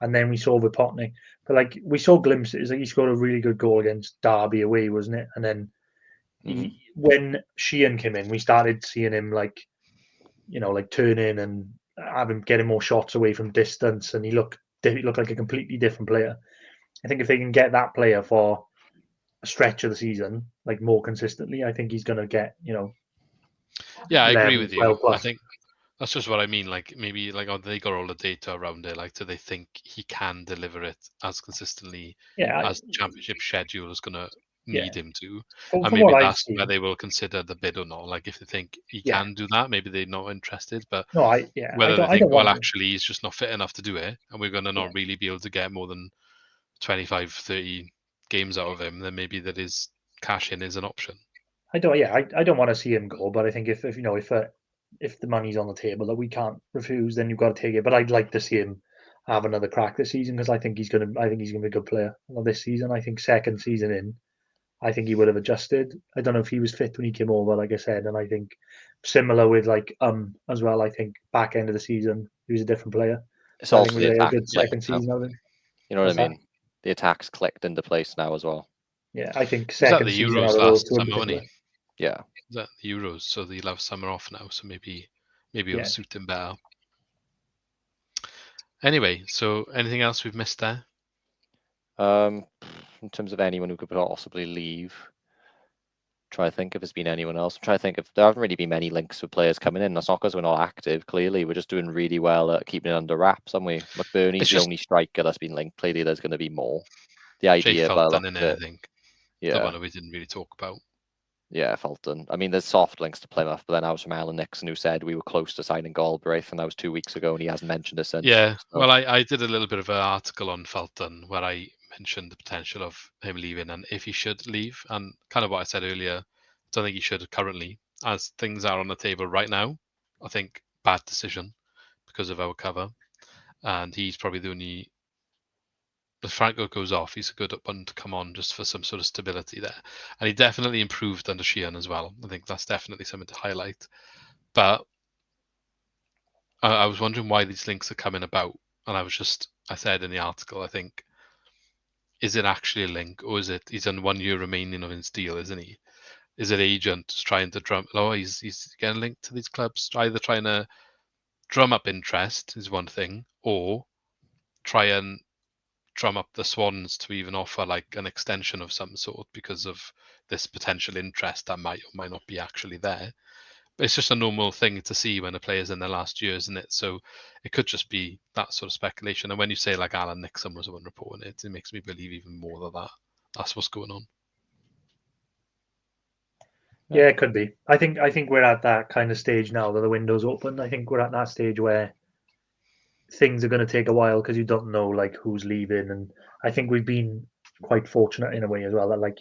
And then we saw Vipotnik, but we saw glimpses. He scored a really good goal against Derby away, wasn't it? And then when Sheehan came in, we started seeing him turn in and have him getting more shots away from distance, and he looked like a completely different player. I think if they can get that player for stretch of the season, like more consistently, I think he's going to get, Yeah, I agree 11, with 12 you. I plus. think that's just what I mean. Like maybe like they got all the data around it. Like, do they think he can deliver it as consistently as the championship schedule is going to need him to? From And maybe what I've that's seen, where they will consider the bid or not. Like if they think he can do that, maybe they're not interested. But no, whether they I think, don't well, want actually, he's just not fit enough to do it, and we're going to not really be able to get more than 25, 30 games out of him, then maybe that is cash in is an option. I don't want to see him go, but I think if the money's on the table that we can't refuse, then you've got to take it. But I'd like to see him have another crack this season because I think he's gonna be a good player this season. I think second season in, I think he would have adjusted. I don't know if he was fit when he came over, like I said, and I think similar with as well. I think back end of the season he was a different player. It's So I also think the we had a attack good second season out of him. You know what I mean? The attack's clicked into place now as well. Yeah, I think Was that second the season Euros out of last those two in summer, wasn't particular. he? Yeah. Was that the Euros, so they'll have summer off now, so maybe it'll suit him better. Anyway, so anything else we've missed there? In terms of anyone who could possibly leave, try to think if there's been anyone else. Try to think if there haven't really been many links with players coming in. That's not because we're not active. Clearly, we're just doing really well at keeping it under wraps, aren't we? McBurney's the only striker that's been linked. Clearly, there's going to be more. The idea, Fulton in there, I think. Yeah, the one that we didn't really talk about. Yeah, Fulton. I mean, there's soft links to Plymouth, but then I was from Alan Nixon who said we were close to signing Galbraith, and that was 2 weeks ago, and he hasn't mentioned it since. Yeah, well, I did a little bit of an article on Fulton where I mentioned the potential of him leaving and if he should leave, and kind of what I said earlier. I don't think he should currently, as things are on the table right now. I think bad decision because of our cover, and he's probably the only. If Franco goes off, he's a good one to come on just for some sort of stability there. And he definitely improved under Sheehan as well. I think that's definitely something to highlight. But I was wondering why these links are coming about. And I said in the article, I think, is it actually a link or is it he's on 1 year remaining of his deal, isn't he? Is it agents trying to drum? Oh, he's getting linked to these clubs, either trying to drum up interest is one thing, or try and drum up the Swans to even offer like an extension of some sort because of this potential interest that might or might not be actually there. But it's just a normal thing to see when a player's in their last year, isn't it? So it could just be that sort of speculation. And when you say like Alan Nixon was the one reporting it, it makes me believe even more that that's what's going on. Yeah, it could be. I think we're at that kind of stage now that the window's open. I think we're at that stage where things are going to take a while because you don't know like who's leaving, and I think we've been quite fortunate in a way as well that like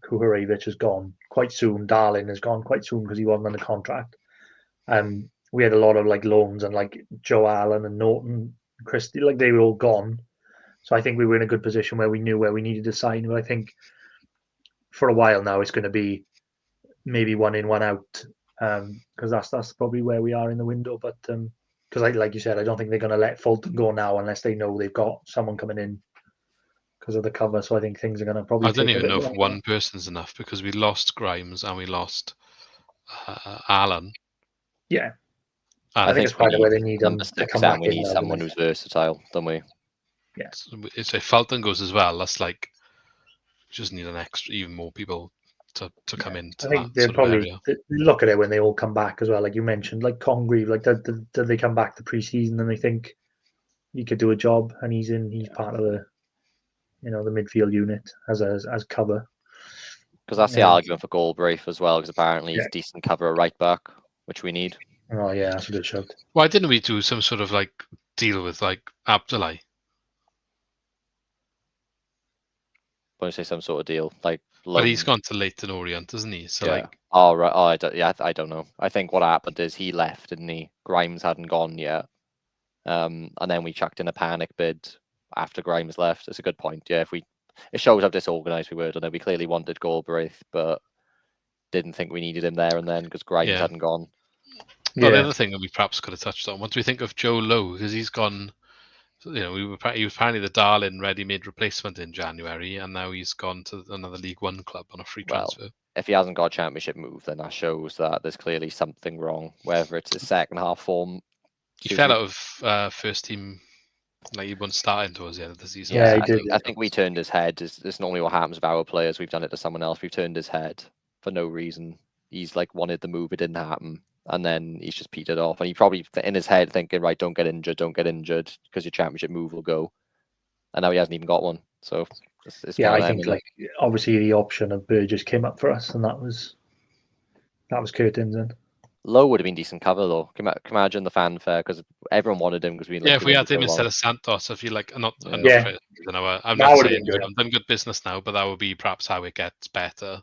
Kuharevich has gone quite soon. Darlin has gone quite soon because he wasn't under contract. We had a lot of like loans and like Joe Allen and Norton, Christie, like they were all gone. So I think we were in a good position where we knew where we needed to sign. But I think for a while now it's going to be maybe one in, one out, because that's probably where we are in the window. But because like you said, I don't think they're going to let Fulton go now unless they know they've got someone coming in because of the cover. So I think things are going to probably. I don't even know if one person's enough because we lost Grimes and we lost Allen. Yeah, and I think it's part of where they need number 6, and we need someone who's versatile, don't we? Yeah. So if Fulton goes as well, that's like just need an extra, even more people to come into I think that sort of area. Look at it when they all come back as well. Like you mentioned, like Congreve, like did they come back the preseason and they think he could do a job, and he's part of the the midfield unit as cover. Because that's the argument for Galbraith as well, because apparently he's decent cover at right back, which we need. Oh yeah, that's a good shout. Why didn't we do some sort of like deal with like Abdullah? When you say some sort of deal, like but he's gone to Leyton Orient, isn't he? So like, oh right, I don't know. I think what happened is he left, didn't he? Grimes hadn't gone yet, and then we chucked in a panic bid after Grimes left. It's a good point. Yeah, it shows how disorganized we were. And we clearly wanted Galbraith, but didn't think we needed him there and then because Grimes hadn't gone. Well, the other thing that we perhaps could have touched on. What do we think of Joe Lowe? Because he's gone. He was apparently the Darlin ready-made replacement in January, and now he's gone to another League One club on a free transfer. If he hasn't got a championship move, then that shows that there's clearly something wrong. Whether it's his second half form, he fell out of first team Like he won't start towards the end of the season. Yeah, Yeah, he did. I think we turned his head. It's normally what happens with our players. We've done it to someone else. We've turned his head for no reason. He's like wanted the move, it didn't happen, and then he's just petered off. And he probably in his head thinking, right, don't get injured, because your championship move will go. And now he hasn't even got one. So it's Yeah, one I of them, think isn't it? like obviously the option of Burgess came up for us, and that was curtains in. Lowe would have been decent cover though. Can imagine the fanfare because everyone wanted him because we if we had him instead of Santos, I feel like I'm not I'm Yeah. not That would have saying been good. I've done good business now, but that would be perhaps how it gets better.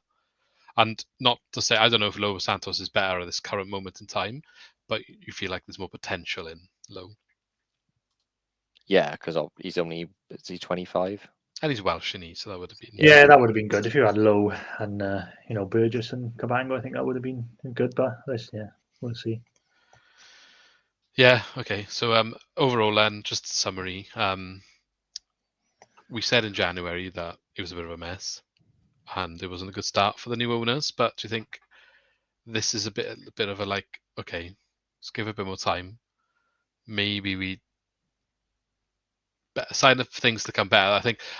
And not to say I don't know if Lowe Santos is better at this current moment in time, but you feel like there's more potential in Lowe. Yeah, because he's only 25. And he's Welsh, isn't he? So that would have been Yeah, that would have been good if you had Lowe and Burgess and Cabango. I think that would have been good, but we'll see. Yeah. Okay. So overall, then, just a summary. We said in January that it was a bit of a mess, and it wasn't a good start for the new owners. But do you think this is a bit of a like, okay, let's give it a bit more time. Maybe we sign up for things to come better.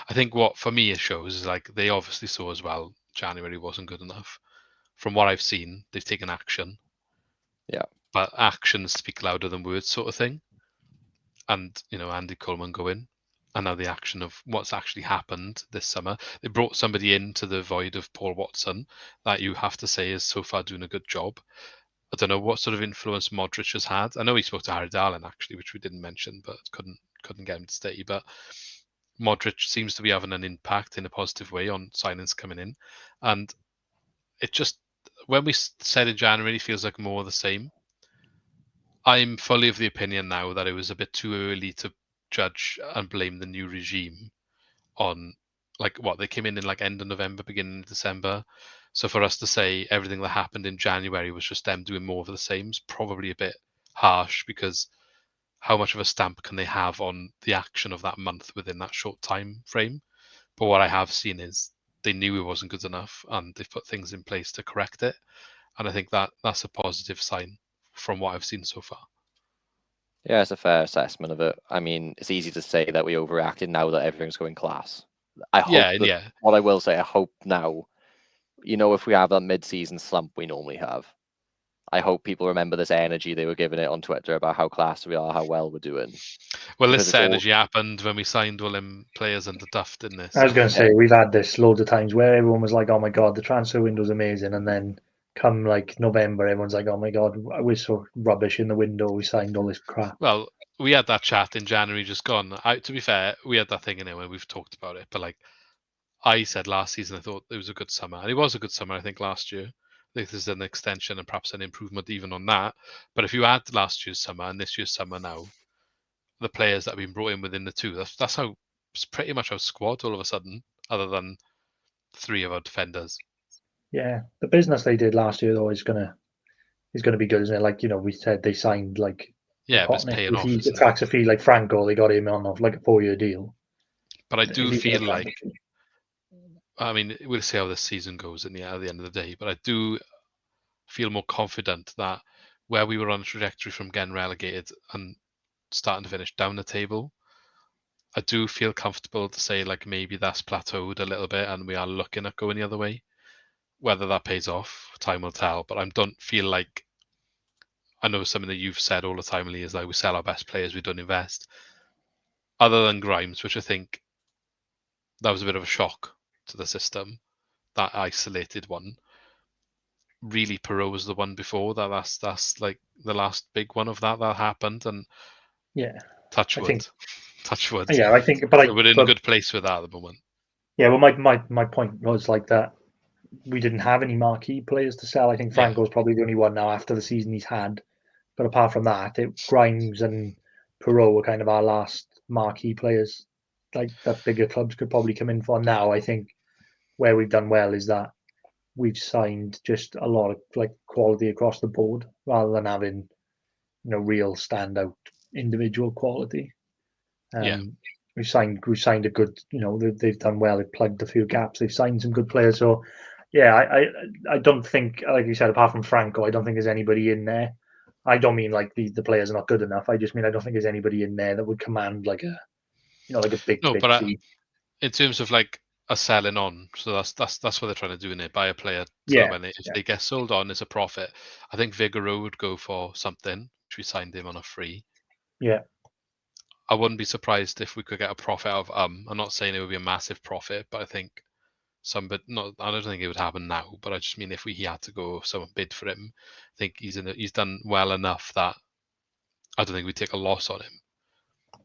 I think what for me it shows is like they obviously saw as well January wasn't good enough. From what I've seen, they've taken action. Yeah. But actions speak louder than words, sort of thing. And Andy Coleman going, and now the action of what's actually happened this summer. They brought somebody into the void of Paul Watson that you have to say is so far doing a good job. I don't know what sort of influence Modric has had. I know he spoke to Harry Darlin actually, which we didn't mention, but couldn't get him to stay. But Modric seems to be having an impact in a positive way on signings coming in, and it just when we said in January, it feels like more of the same. I'm fully of the opinion now that it was a bit too early to judge and blame the new regime on like what they came in like end of November, beginning of December. So for us to say everything that happened in January was just them doing more of the same is probably a bit harsh because how much of a stamp can they have on the action of that month within that short time frame? But what I have seen is they knew it wasn't good enough and they've put things in place to correct it. And I think that's a positive sign from what I've seen so far. Yeah, it's a fair assessment of it. I mean, it's easy to say that we overreacted now that everything's going class. I hope what I will say, I hope now, if we have that mid-season slump we normally have, I hope people remember this energy they were giving it on Twitter about how class we are, how well we're doing. Well, this energy happened when we signed all them players under Duff, didn't it? I was going to say, we've had this loads of times where everyone was like, oh my God, the transfer window's amazing. And then come like November, everyone's like, oh my God, we're so rubbish in the window. We signed all this crap. Well, we had that chat in January just gone. To be fair, we had that thing in it when we've talked about it. But like I said last season, I thought it was a good summer. And it was a good summer, I think, last year. I think there's an extension and perhaps an improvement even on that. But if you add last year's summer and this year's summer now, the players that have been brought in within the two, that's how it's pretty much our squad all of a sudden, other than 3 of our defenders. Yeah, the business they did last year though is gonna be good, isn't it? Like we said, they signed like but it's paying off. It attracts a fee like Franco. They got him on off like a 4-year deal. But I do feel like, I mean, we'll see how this season goes at the end of the day. But I do feel more confident that where we were on a trajectory from getting relegated and starting to finish down the table, I do feel comfortable to say like maybe that's plateaued a little bit and we are looking at going the other way. Whether that pays off, time will tell. But I don't feel like, I know something that you've said all the time, Lee, is like we sell our best players, we don't invest. Other than Grimes, which I think that was a bit of a shock to the system, that isolated one. Really, Perot was the one before that. That's like the last big one of that happened, and touch wood. Yeah, I think, but we're in a good place with that at the moment. Yeah, well, my point was like that we didn't have any marquee players to sell. I think Franco's probably the only one now after the season he's had. But apart from that, Grimes and Perot were kind of our last marquee players, like that bigger clubs could probably come in for. Now, I think where we've done well is that we've signed just a lot of like quality across the board rather than having real standout individual quality. We've signed a good, they've done well. They've plugged a few gaps. They've signed some good players. So, yeah, I don't think, like you said, apart from Franco, I don't think there's anybody in there. I don't mean like the players are not good enough. I just mean I don't think there's anybody in there that would command like like a big fee. In terms of like a selling on, so that's what they're trying to do in it. Buy a player, so if they get sold on, it's a profit. I think Vigoro would go for something, which we signed him on a free. Yeah. I wouldn't be surprised if we could get a profit out of I'm not saying it would be a massive profit, but I think I don't think it would happen now, but I just mean if he had to go, someone bid for him, I think he's done well enough that I don't think we'd take a loss on him.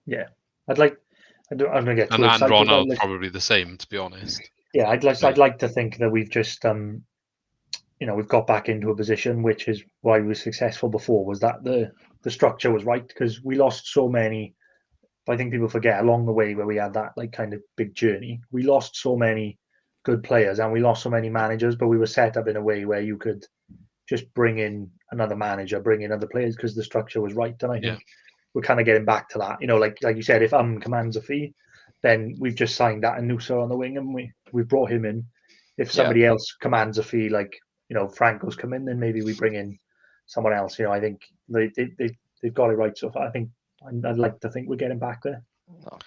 Yeah, I'm gonna get too excited. And Ronald probably the same, to be honest. Yeah, I'd like to think that we've just we've got back into a position, which is why we were successful before, was that the structure was right, because we lost so many. I think people forget along the way where we had that like kind of big journey. We lost so many good players and we lost so many managers, but we were set up in a way where you could just bring in another manager, bring in other players because the structure was right. And I think we're kind of getting back to that. Like you said, if commands a fee, then we've just signed that Anusa on the wing and we brought him in. If somebody else commands a fee, like Franco's come in, then maybe we bring in someone else. I think they've got it right so far. I think I'd like to think we're getting back there.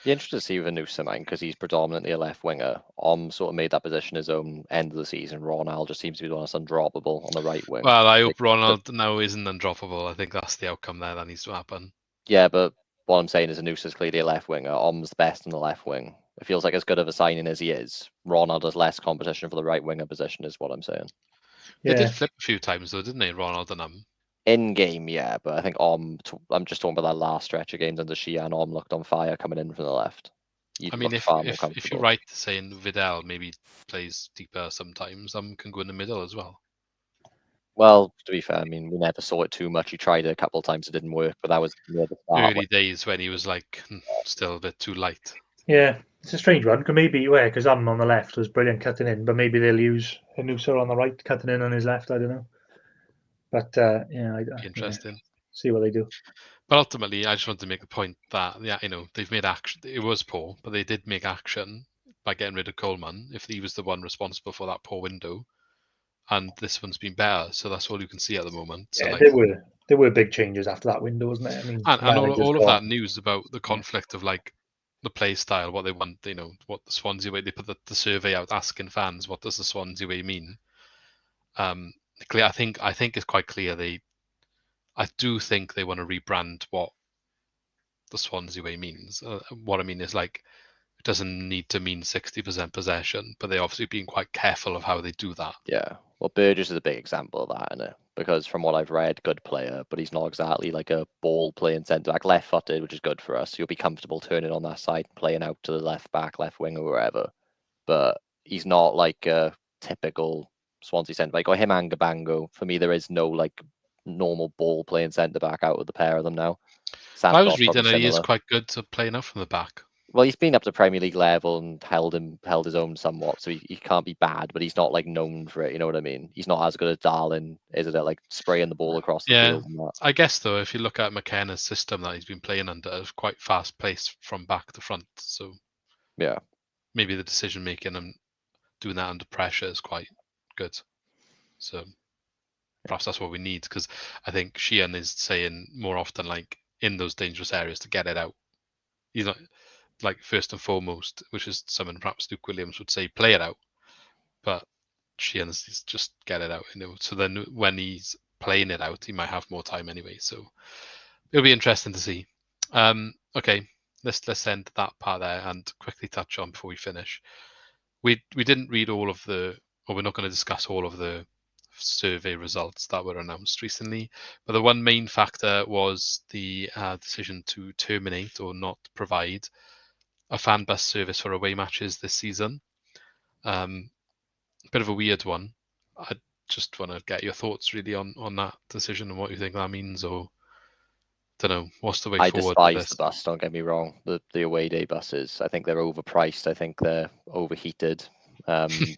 Be interested to see with Anusa, man, because he's predominantly a left winger. Sort of made that position his own end of the season. Ronald just seems to be the one that's undroppable on the right wing. Well, I hope Ronald now isn't undroppable. I think that's the outcome there that needs to happen. Yeah, but what I'm saying is Anusa's clearly a left winger. Om's the best in the left wing. It feels like as good of a signing as he is. Ronald has less competition for the right winger position, is what I'm saying. They did flip a few times though, didn't they, Ronald and In game, yeah, but I think I'm just talking about that last stretch of games under Sheehan. Looked on fire coming in from the left. I mean, if you're right saying Vidal maybe plays deeper sometimes, can go in the middle as well. Well, to be fair, I mean, we never saw it too much. He tried it a couple of times, it didn't work, but that was near the start. Early days when he was like still a bit too light. Yeah, it's a strange one. Maybe because on the left was brilliant cutting in, but maybe they'll use Anusa on the right cutting in on his left. I don't know. But interesting. See what they do. But ultimately, I just want to make the point that they've made action. It was poor, but they did make action by getting rid of Coleman. If he was the one responsible for that poor window, and this one's been better, so that's all you can see at the moment. So there were big changes after that window, wasn't there? I mean, and all of that news about the conflict of like the play style, what they want, what the Swansea way. They put the survey out asking fans, what does the Swansea way mean? I think it's quite clear I do think they want to rebrand what the Swansea way means. What I mean is like it doesn't need to mean 60% possession, but they're obviously being quite careful of how they do that. Yeah, well, Burgess is a big example of that, isn't it? Because from what I've read, good player, but he's not exactly like a ball playing centre back, left-footed, which is good for us. You'll be comfortable turning on that side, playing out to the left back, left wing, or wherever. But he's not like a typical Swansea centre back. Or him and Gabango. For me, there is no like normal ball playing centre back out of the pair of them now. I was reading that he is quite good to play enough from the back. Well, he's been up to Premier League level and held his own somewhat, so he can't be bad, but he's not like known for it. You know what I mean? He's not as good as Darlin, is it? Like spraying the ball across the field. And that. I guess though, if you look at McKenna's system that he's been playing under, it's quite fast paced from back to front. So yeah, maybe the decision making and doing that under pressure is quite good. So perhaps that's what we need, because I think Sheehan is saying more often, like in those dangerous areas, to get it out. He's not like first and foremost, which is something perhaps Luke Williams would say, play it out. But Sheehan's just get it out, So then when he's playing it out, he might have more time anyway. So it'll be interesting to see. Okay, let's end that part there and quickly touch on before we finish. We didn't read all of we're not going to discuss all of the survey results that were announced recently, but the one main factor was the decision to terminate or not provide a fan bus service for away matches this season. Bit of a weird one. I just want to get your thoughts really on that decision and what you think that means, or don't know, what's the way forward? I despise the bus, don't get me wrong. The away day buses, I think they're overpriced. I think they're overheated. The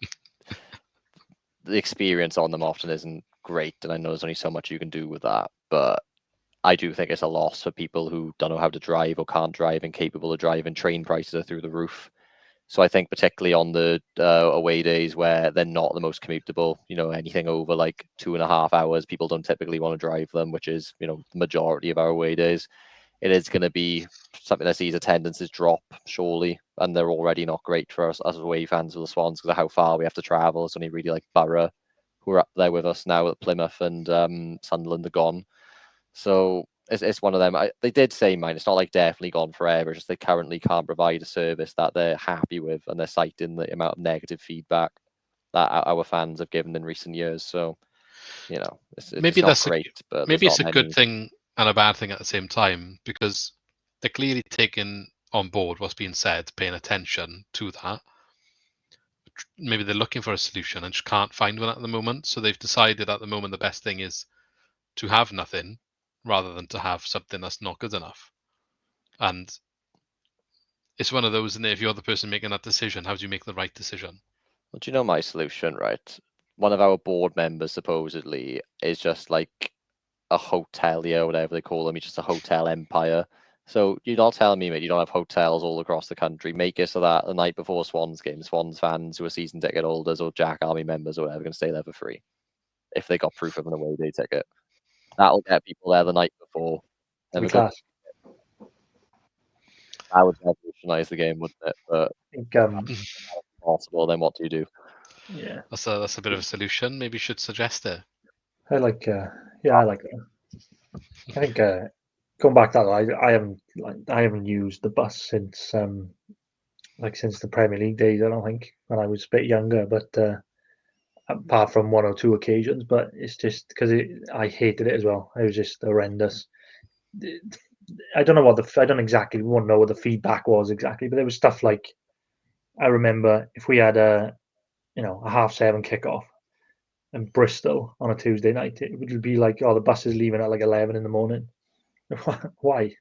experience on them often isn't great, and I know there's only so much you can do with that, but I do think it's a loss for people who don't know how to drive or can't drive and capable of driving. Train prices are through the roof. So I think particularly on the away days where they're not the most commutable, anything over like 2.5 hours, people don't typically want to drive them, which is, the majority of our away days. it is going to be something that sees attendances drop, surely, and they're already not great for us as away fans of the Swans because of how far we have to travel. It's only really like Borough who are up there with us now at Plymouth, and Sunderland are gone. So it's one of them. They did say, mine, it's not like definitely gone forever. It's just they currently can't provide a service that they're happy with, and they're citing the amount of negative feedback that our fans have given in recent years. So, you know, it's maybe not great, but maybe it's a many. good thing and a bad thing at the same time, because they're clearly taking on board what's being said, paying attention to that. Maybe they're looking for a solution and just can't find one at the moment. So they've decided at the moment the best thing is to have nothing rather than to have something that's not good enough. And it's one of those, and if you're the person making that decision, how do you make the right decision? Well, do you know my solution, right? One of our board members supposedly is just like a hotelier, whatever they call them. He's just a hotel empire. So you're not telling me, mate, you don't have hotels all across the country. Make it so that the night before Swans game, Swans fans who are season ticket holders or Jack Army members or whatever can stay there for free if they got proof of an away day ticket. That'll get people there the night before. Never go. That would revolutionise the game, wouldn't it? But I think possible. Then what do you do? Yeah, that's a bit of a solution. Maybe you should suggest it. I like that. I think going back to that, I haven't used the bus since since the Premier League days. I don't think, when I was a bit younger, but apart from one or two occasions. But it's just because I hated it as well. It was just horrendous. I don't know I don't exactly want to know what the feedback was exactly, but there was stuff like, I remember if we had a 7:30 kickoff in Bristol on a Tuesday night, it would be like, oh, the bus is leaving at like 11 in the morning. Why?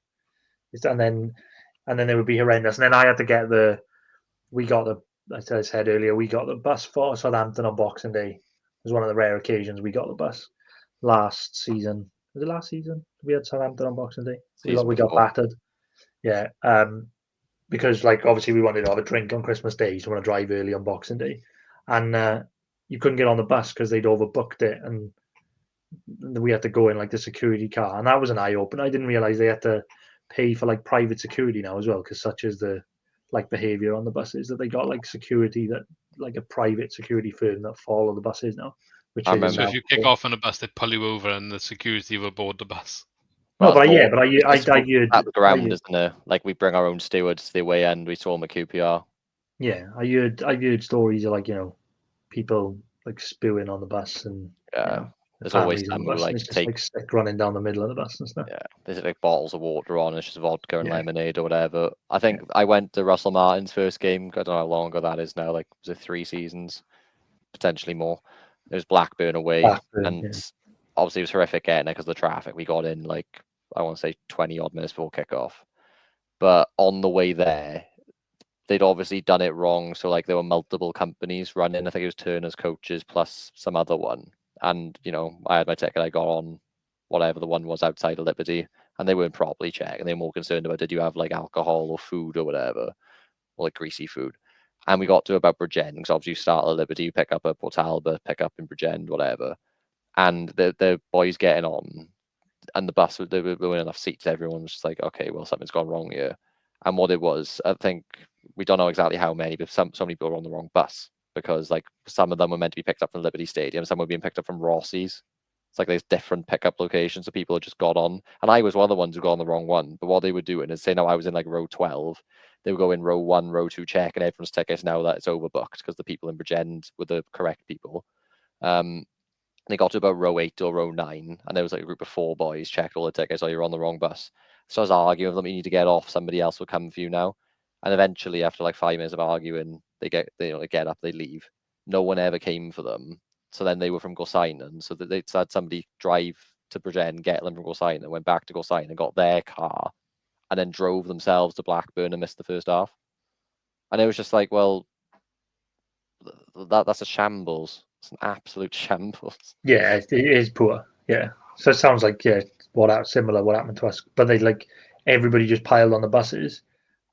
And then they would be horrendous. And then I had to get as I said earlier, we got the bus for Southampton on Boxing Day. It was one of the rare occasions we got the bus last season. Was it last season? We had Southampton on Boxing Day. We got battered. Yeah. Because obviously we wanted to have a drink on Christmas Day, so we want to drive early on Boxing Day. And you couldn't get on the bus because they'd overbooked it, and we had to go in the security car, and that was an eye opener. I didn't realize they had to pay for private security now as well, because such is the behavior on the buses, that they got security, that a private security firm that follow the buses now. So if you kick off on a bus, they pull you over, and the security will board the bus. No, but I heard at the ground, isn't it? Like, we bring our own stewards to the away end. We saw them at QPR. Yeah, I heard stories of people spewing on the bus, and there's always some who take stick running down the middle of the bus and stuff. Yeah, there's bottles of water on. It's just vodka and lemonade or whatever. I think I went to Russell Martin's first game. I don't know how long ago that is now. Was it 3 seasons? Potentially more. It was Blackburn away, and obviously it was horrific getting there because of the traffic. We got in I want to say 20 odd minutes before kickoff, but on the way there, they'd obviously done it wrong. So there were multiple companies running. I think it was Turner's Coaches plus some other one. And I had my ticket. I got on whatever the one was outside of Liberty, and they weren't properly checked. And they were more concerned about, did you have alcohol or food or whatever, or greasy food. And we got to about Bridgend, because obviously you start at Liberty, you pick up at Port Talbot, pick up in Bridgend, whatever. And the boys getting on, and the bus, there weren't enough seats. Everyone was just like, okay, well, something's gone wrong here. And what it was, I think, we don't know exactly how many, but so many people were on the wrong bus, because some of them were meant to be picked up from Liberty Stadium, some were being picked up from Rossi's. It's there's different pickup locations, so people had just got on. And I was one of the ones who got on the wrong one. But what they were doing is, say now I was in row 12, they would go in row 1, row 2, checking everyone's tickets now that it's overbooked, because the people in Bridgend were the correct people. They got to about row 8 or row 9, and there was a group of 4 boys checked all the tickets. Oh, you're on the wrong bus. So I was arguing with them, you need to get off, somebody else will come for you now. And eventually, after 5 minutes of arguing, they get up, they leave. No one ever came for them. So then they were from Gorsinan, so they had somebody drive to Bridgend, get them from Gorsinan, went back to Gorsinan, got their car, and then drove themselves to Blackburn and missed the first half. And it was just well, that's a shambles. It's an absolute shambles. Yeah, it is poor. Yeah, so it sounds like similar what happened to us. But they everybody just piled on the buses,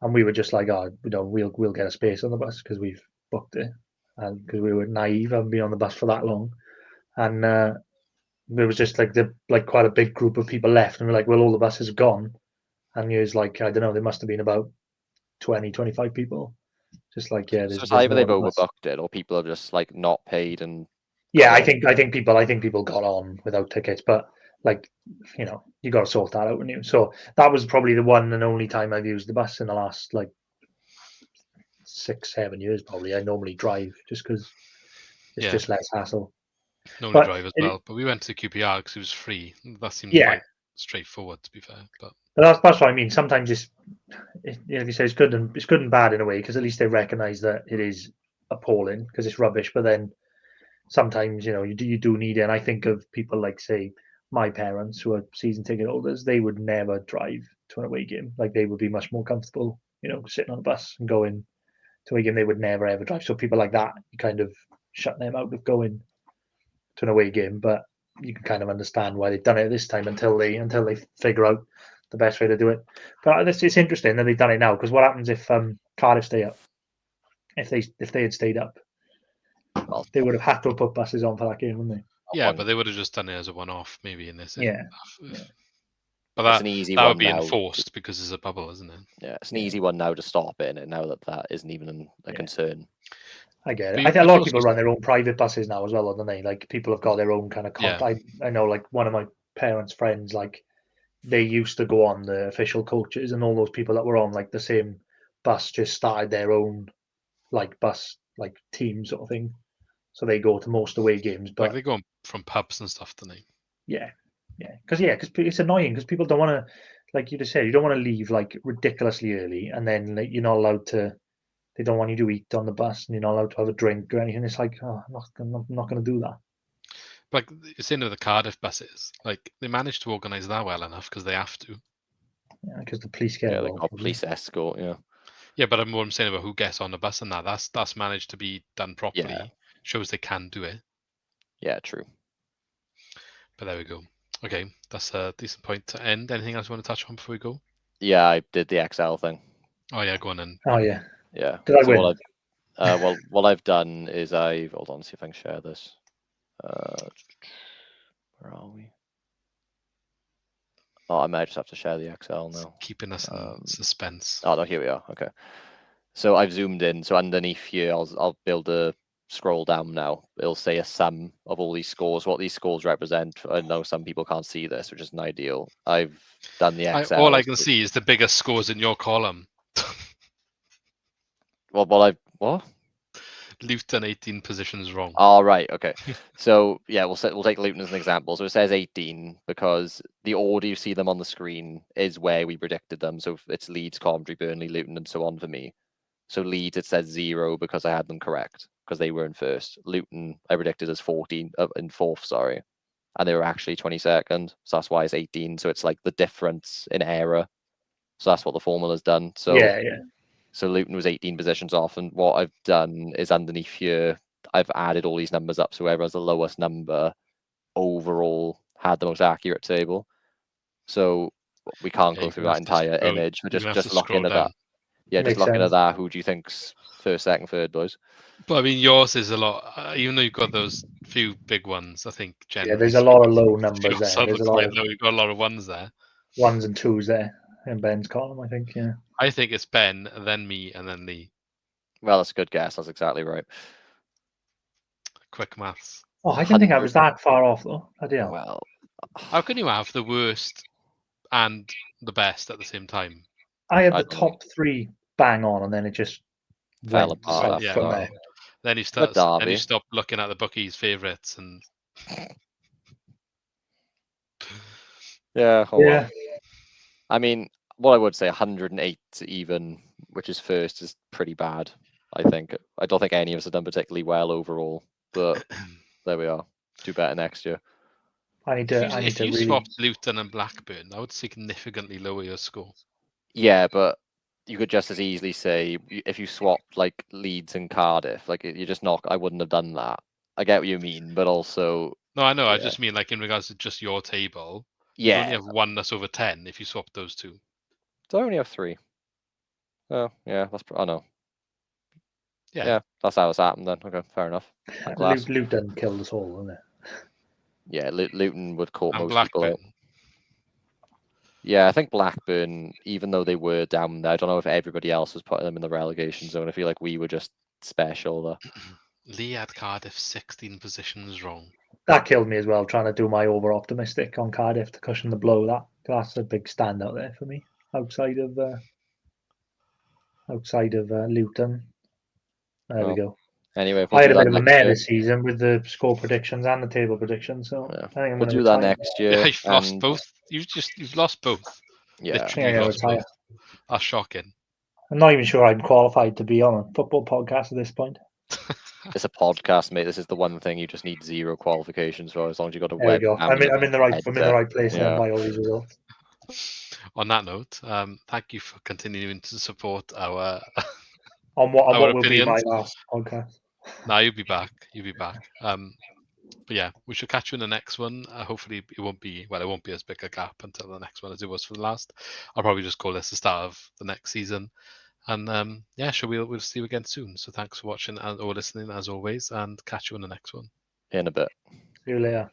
and we were just we'll get a space on the bus because we've booked it, and because we were naive, haven't been on the bus for that long, and there was just quite a big group of people left, and we're well, all the buses are gone, and there's like, I don't know, there must have been about 20, 25 people. Just like, yeah, So there's it's either they've more than us. overbooked it, or people have just like not paid and. Yeah, got I on. think people got on without tickets, but like, you know, you got to sort that out, wouldn't you? So that was probably the one and only time I've used the bus in the last like 6-7 years. Probably I normally drive just because it's just less hassle. Normally But drive as well, but we went to QPR because it was free. That seemed yeah, quite straightforward, to be fair. But that's what I mean. Sometimes like you say, it's good and bad in a way, because at least they recognise that it is appalling because it's rubbish. But then sometimes, you know, you do need it. And I think of people like, say, my parents who are season ticket holders. They would never drive to an away game. Like, they would be much more comfortable, you know, sitting on a bus and going to a game. They would never ever drive. So people like that, you kind of shut them out of going to an away game. But you can kind of understand why they've done it this time until they figure out the best way to do it. But it's interesting that they've done it now, because what happens if Cardiff stay up? If they had stayed up, Well, they would have had to have put buses on for that game, wouldn't they? yeah, but they would have just done it as a one-off, maybe in this. Yeah. But it's an easy that one would be now enforced because it's a bubble, isn't it? Yeah, it's an easy one now to stop it, and now that isn't even a concern. I get it. But I think a lot of people run their own private buses now as well, don't they? Like, people have got their own kind of contact. I know, like, one of my parents' friends, like, they used to go on the official coaches, and all those people that were on like the same bus just started their own like bus like team sort of thing. So they go to most away games, but like they go from pubs and stuff, don't they? Yeah, because it's annoying because people don't want to, like you just said, you don't want to leave like ridiculously early, and then like, you're not allowed to. They don't want you to eat on the bus, and you're not allowed to have a drink or anything. It's like, oh, I'm not going to do that. Like you're saying with the Cardiff buses, like they managed to organise that well enough because they have to. Yeah, because the police get They involved. got police escort. Yeah. Yeah, but I'm saying about who gets on the bus and that's managed to be done properly. Yeah. Shows they can do it. Yeah, true. But there we go. Okay, that's a decent point to end. Anything else you want to touch on before we go? Yeah, I did the XL thing. Oh yeah, go on then. Oh yeah. Yeah. Did I win? What I've done is hold on, see if I can share this. Where are we? Oh, I might just have to share the XL now. It's keeping us in suspense. Oh no, here we are. Okay. So I've zoomed in. So underneath here, I'll build a scroll down now. It'll say a sum of all these scores, what these scores represent. I know some people can't see this, which isn't ideal. I've done the XL. All I can see is the biggest scores in your column. What? Luton 18 positions wrong. Oh, right. Okay. So yeah, we'll take Luton as an example. So it says 18 because the order you see them on the screen is where we predicted them. So it's Leeds, Coventry, Burnley, Luton, and so on for me. So Leeds, it says 0 because I had them correct because they were in first. Luton, I predicted as 14 in fourth, sorry, and they were actually 22nd. So that's why it's 18. So it's like the difference in error. So that's what the formula's done. So yeah. So Luton was 18 positions off, and what I've done is underneath here, I've added all these numbers up. So whoever has the lowest number overall had the most accurate table. So we can't go through that entire image. We're just looking at that. Yeah, just looking at that. Who do you think's first, second, third, boys? But I mean, yours is a lot. Even though you've got those few big ones, I think generally. Yeah, there's a lot of low numbers there. There's you've got a lot of ones there. Ones and twos there in Ben's column, I think. Yeah. I think it's Ben, then me, and then Lee. Well, that's a good guess. That's exactly right. Quick maths. Oh, I didn't think I was that far off though. I did. Well, how can you have the worst and the best at the same time? I had the top 3 bang on, and then it just fell apart from there. Then you stop looking at the bookies' favourites and. Yeah. Yeah. I mean, what I would say, 108 even, which is first, is pretty bad. I think. I don't think any of us have done particularly well overall, but there we are. Do better next year. If you swapped Luton and Blackburn, that would significantly lower your score. Yeah, but you could just as easily say if you swapped like Leeds and Cardiff, like you're just not. I wouldn't have done that. I get what you mean, but also. No, I know. Yeah. I just mean like in regards to just your table. Yeah. You only have one that's over 10 if you swap those two. Do I only have 3? Oh, yeah. I know. Yeah, that's how it's happened then. Okay, fair enough. Luton killed us all, didn't it? Yeah, Luton would caught most Blackburn. people out. Yeah, I think Blackburn, even though they were down there, I don't know if everybody else was putting them in the relegation zone. I feel like we were just special there. Lee had Cardiff 16 positions wrong. That killed me as well, trying to do my over-optimistic on Cardiff to cushion the blow. That's a big standout there for me, outside of Luton. There we go. Anyway, I had a bit of a mare this season with the score predictions and the table predictions, so yeah. I think I'm we'll going to do that next year. Yeah, you've lost both. You've lost both. Yeah, literally lost both. That's shocking. I'm not even sure I'm qualified to be on a football podcast at this point. It's a podcast, mate. This is the one thing you just need 0 qualifications for, as long as you got a there we go. I'm in the right place now by all these results. On that note, thank you for continuing to support our on what will be my last podcast. No, you'll be back. But yeah, we should catch you in the next one. Hopefully, it won't be as big a gap until the next one as it was for the last. I'll probably just call this the start of the next season. And yeah, sure, we'll see you again soon. So thanks for watching or listening as always, and catch you in the next one. In a bit. See you later.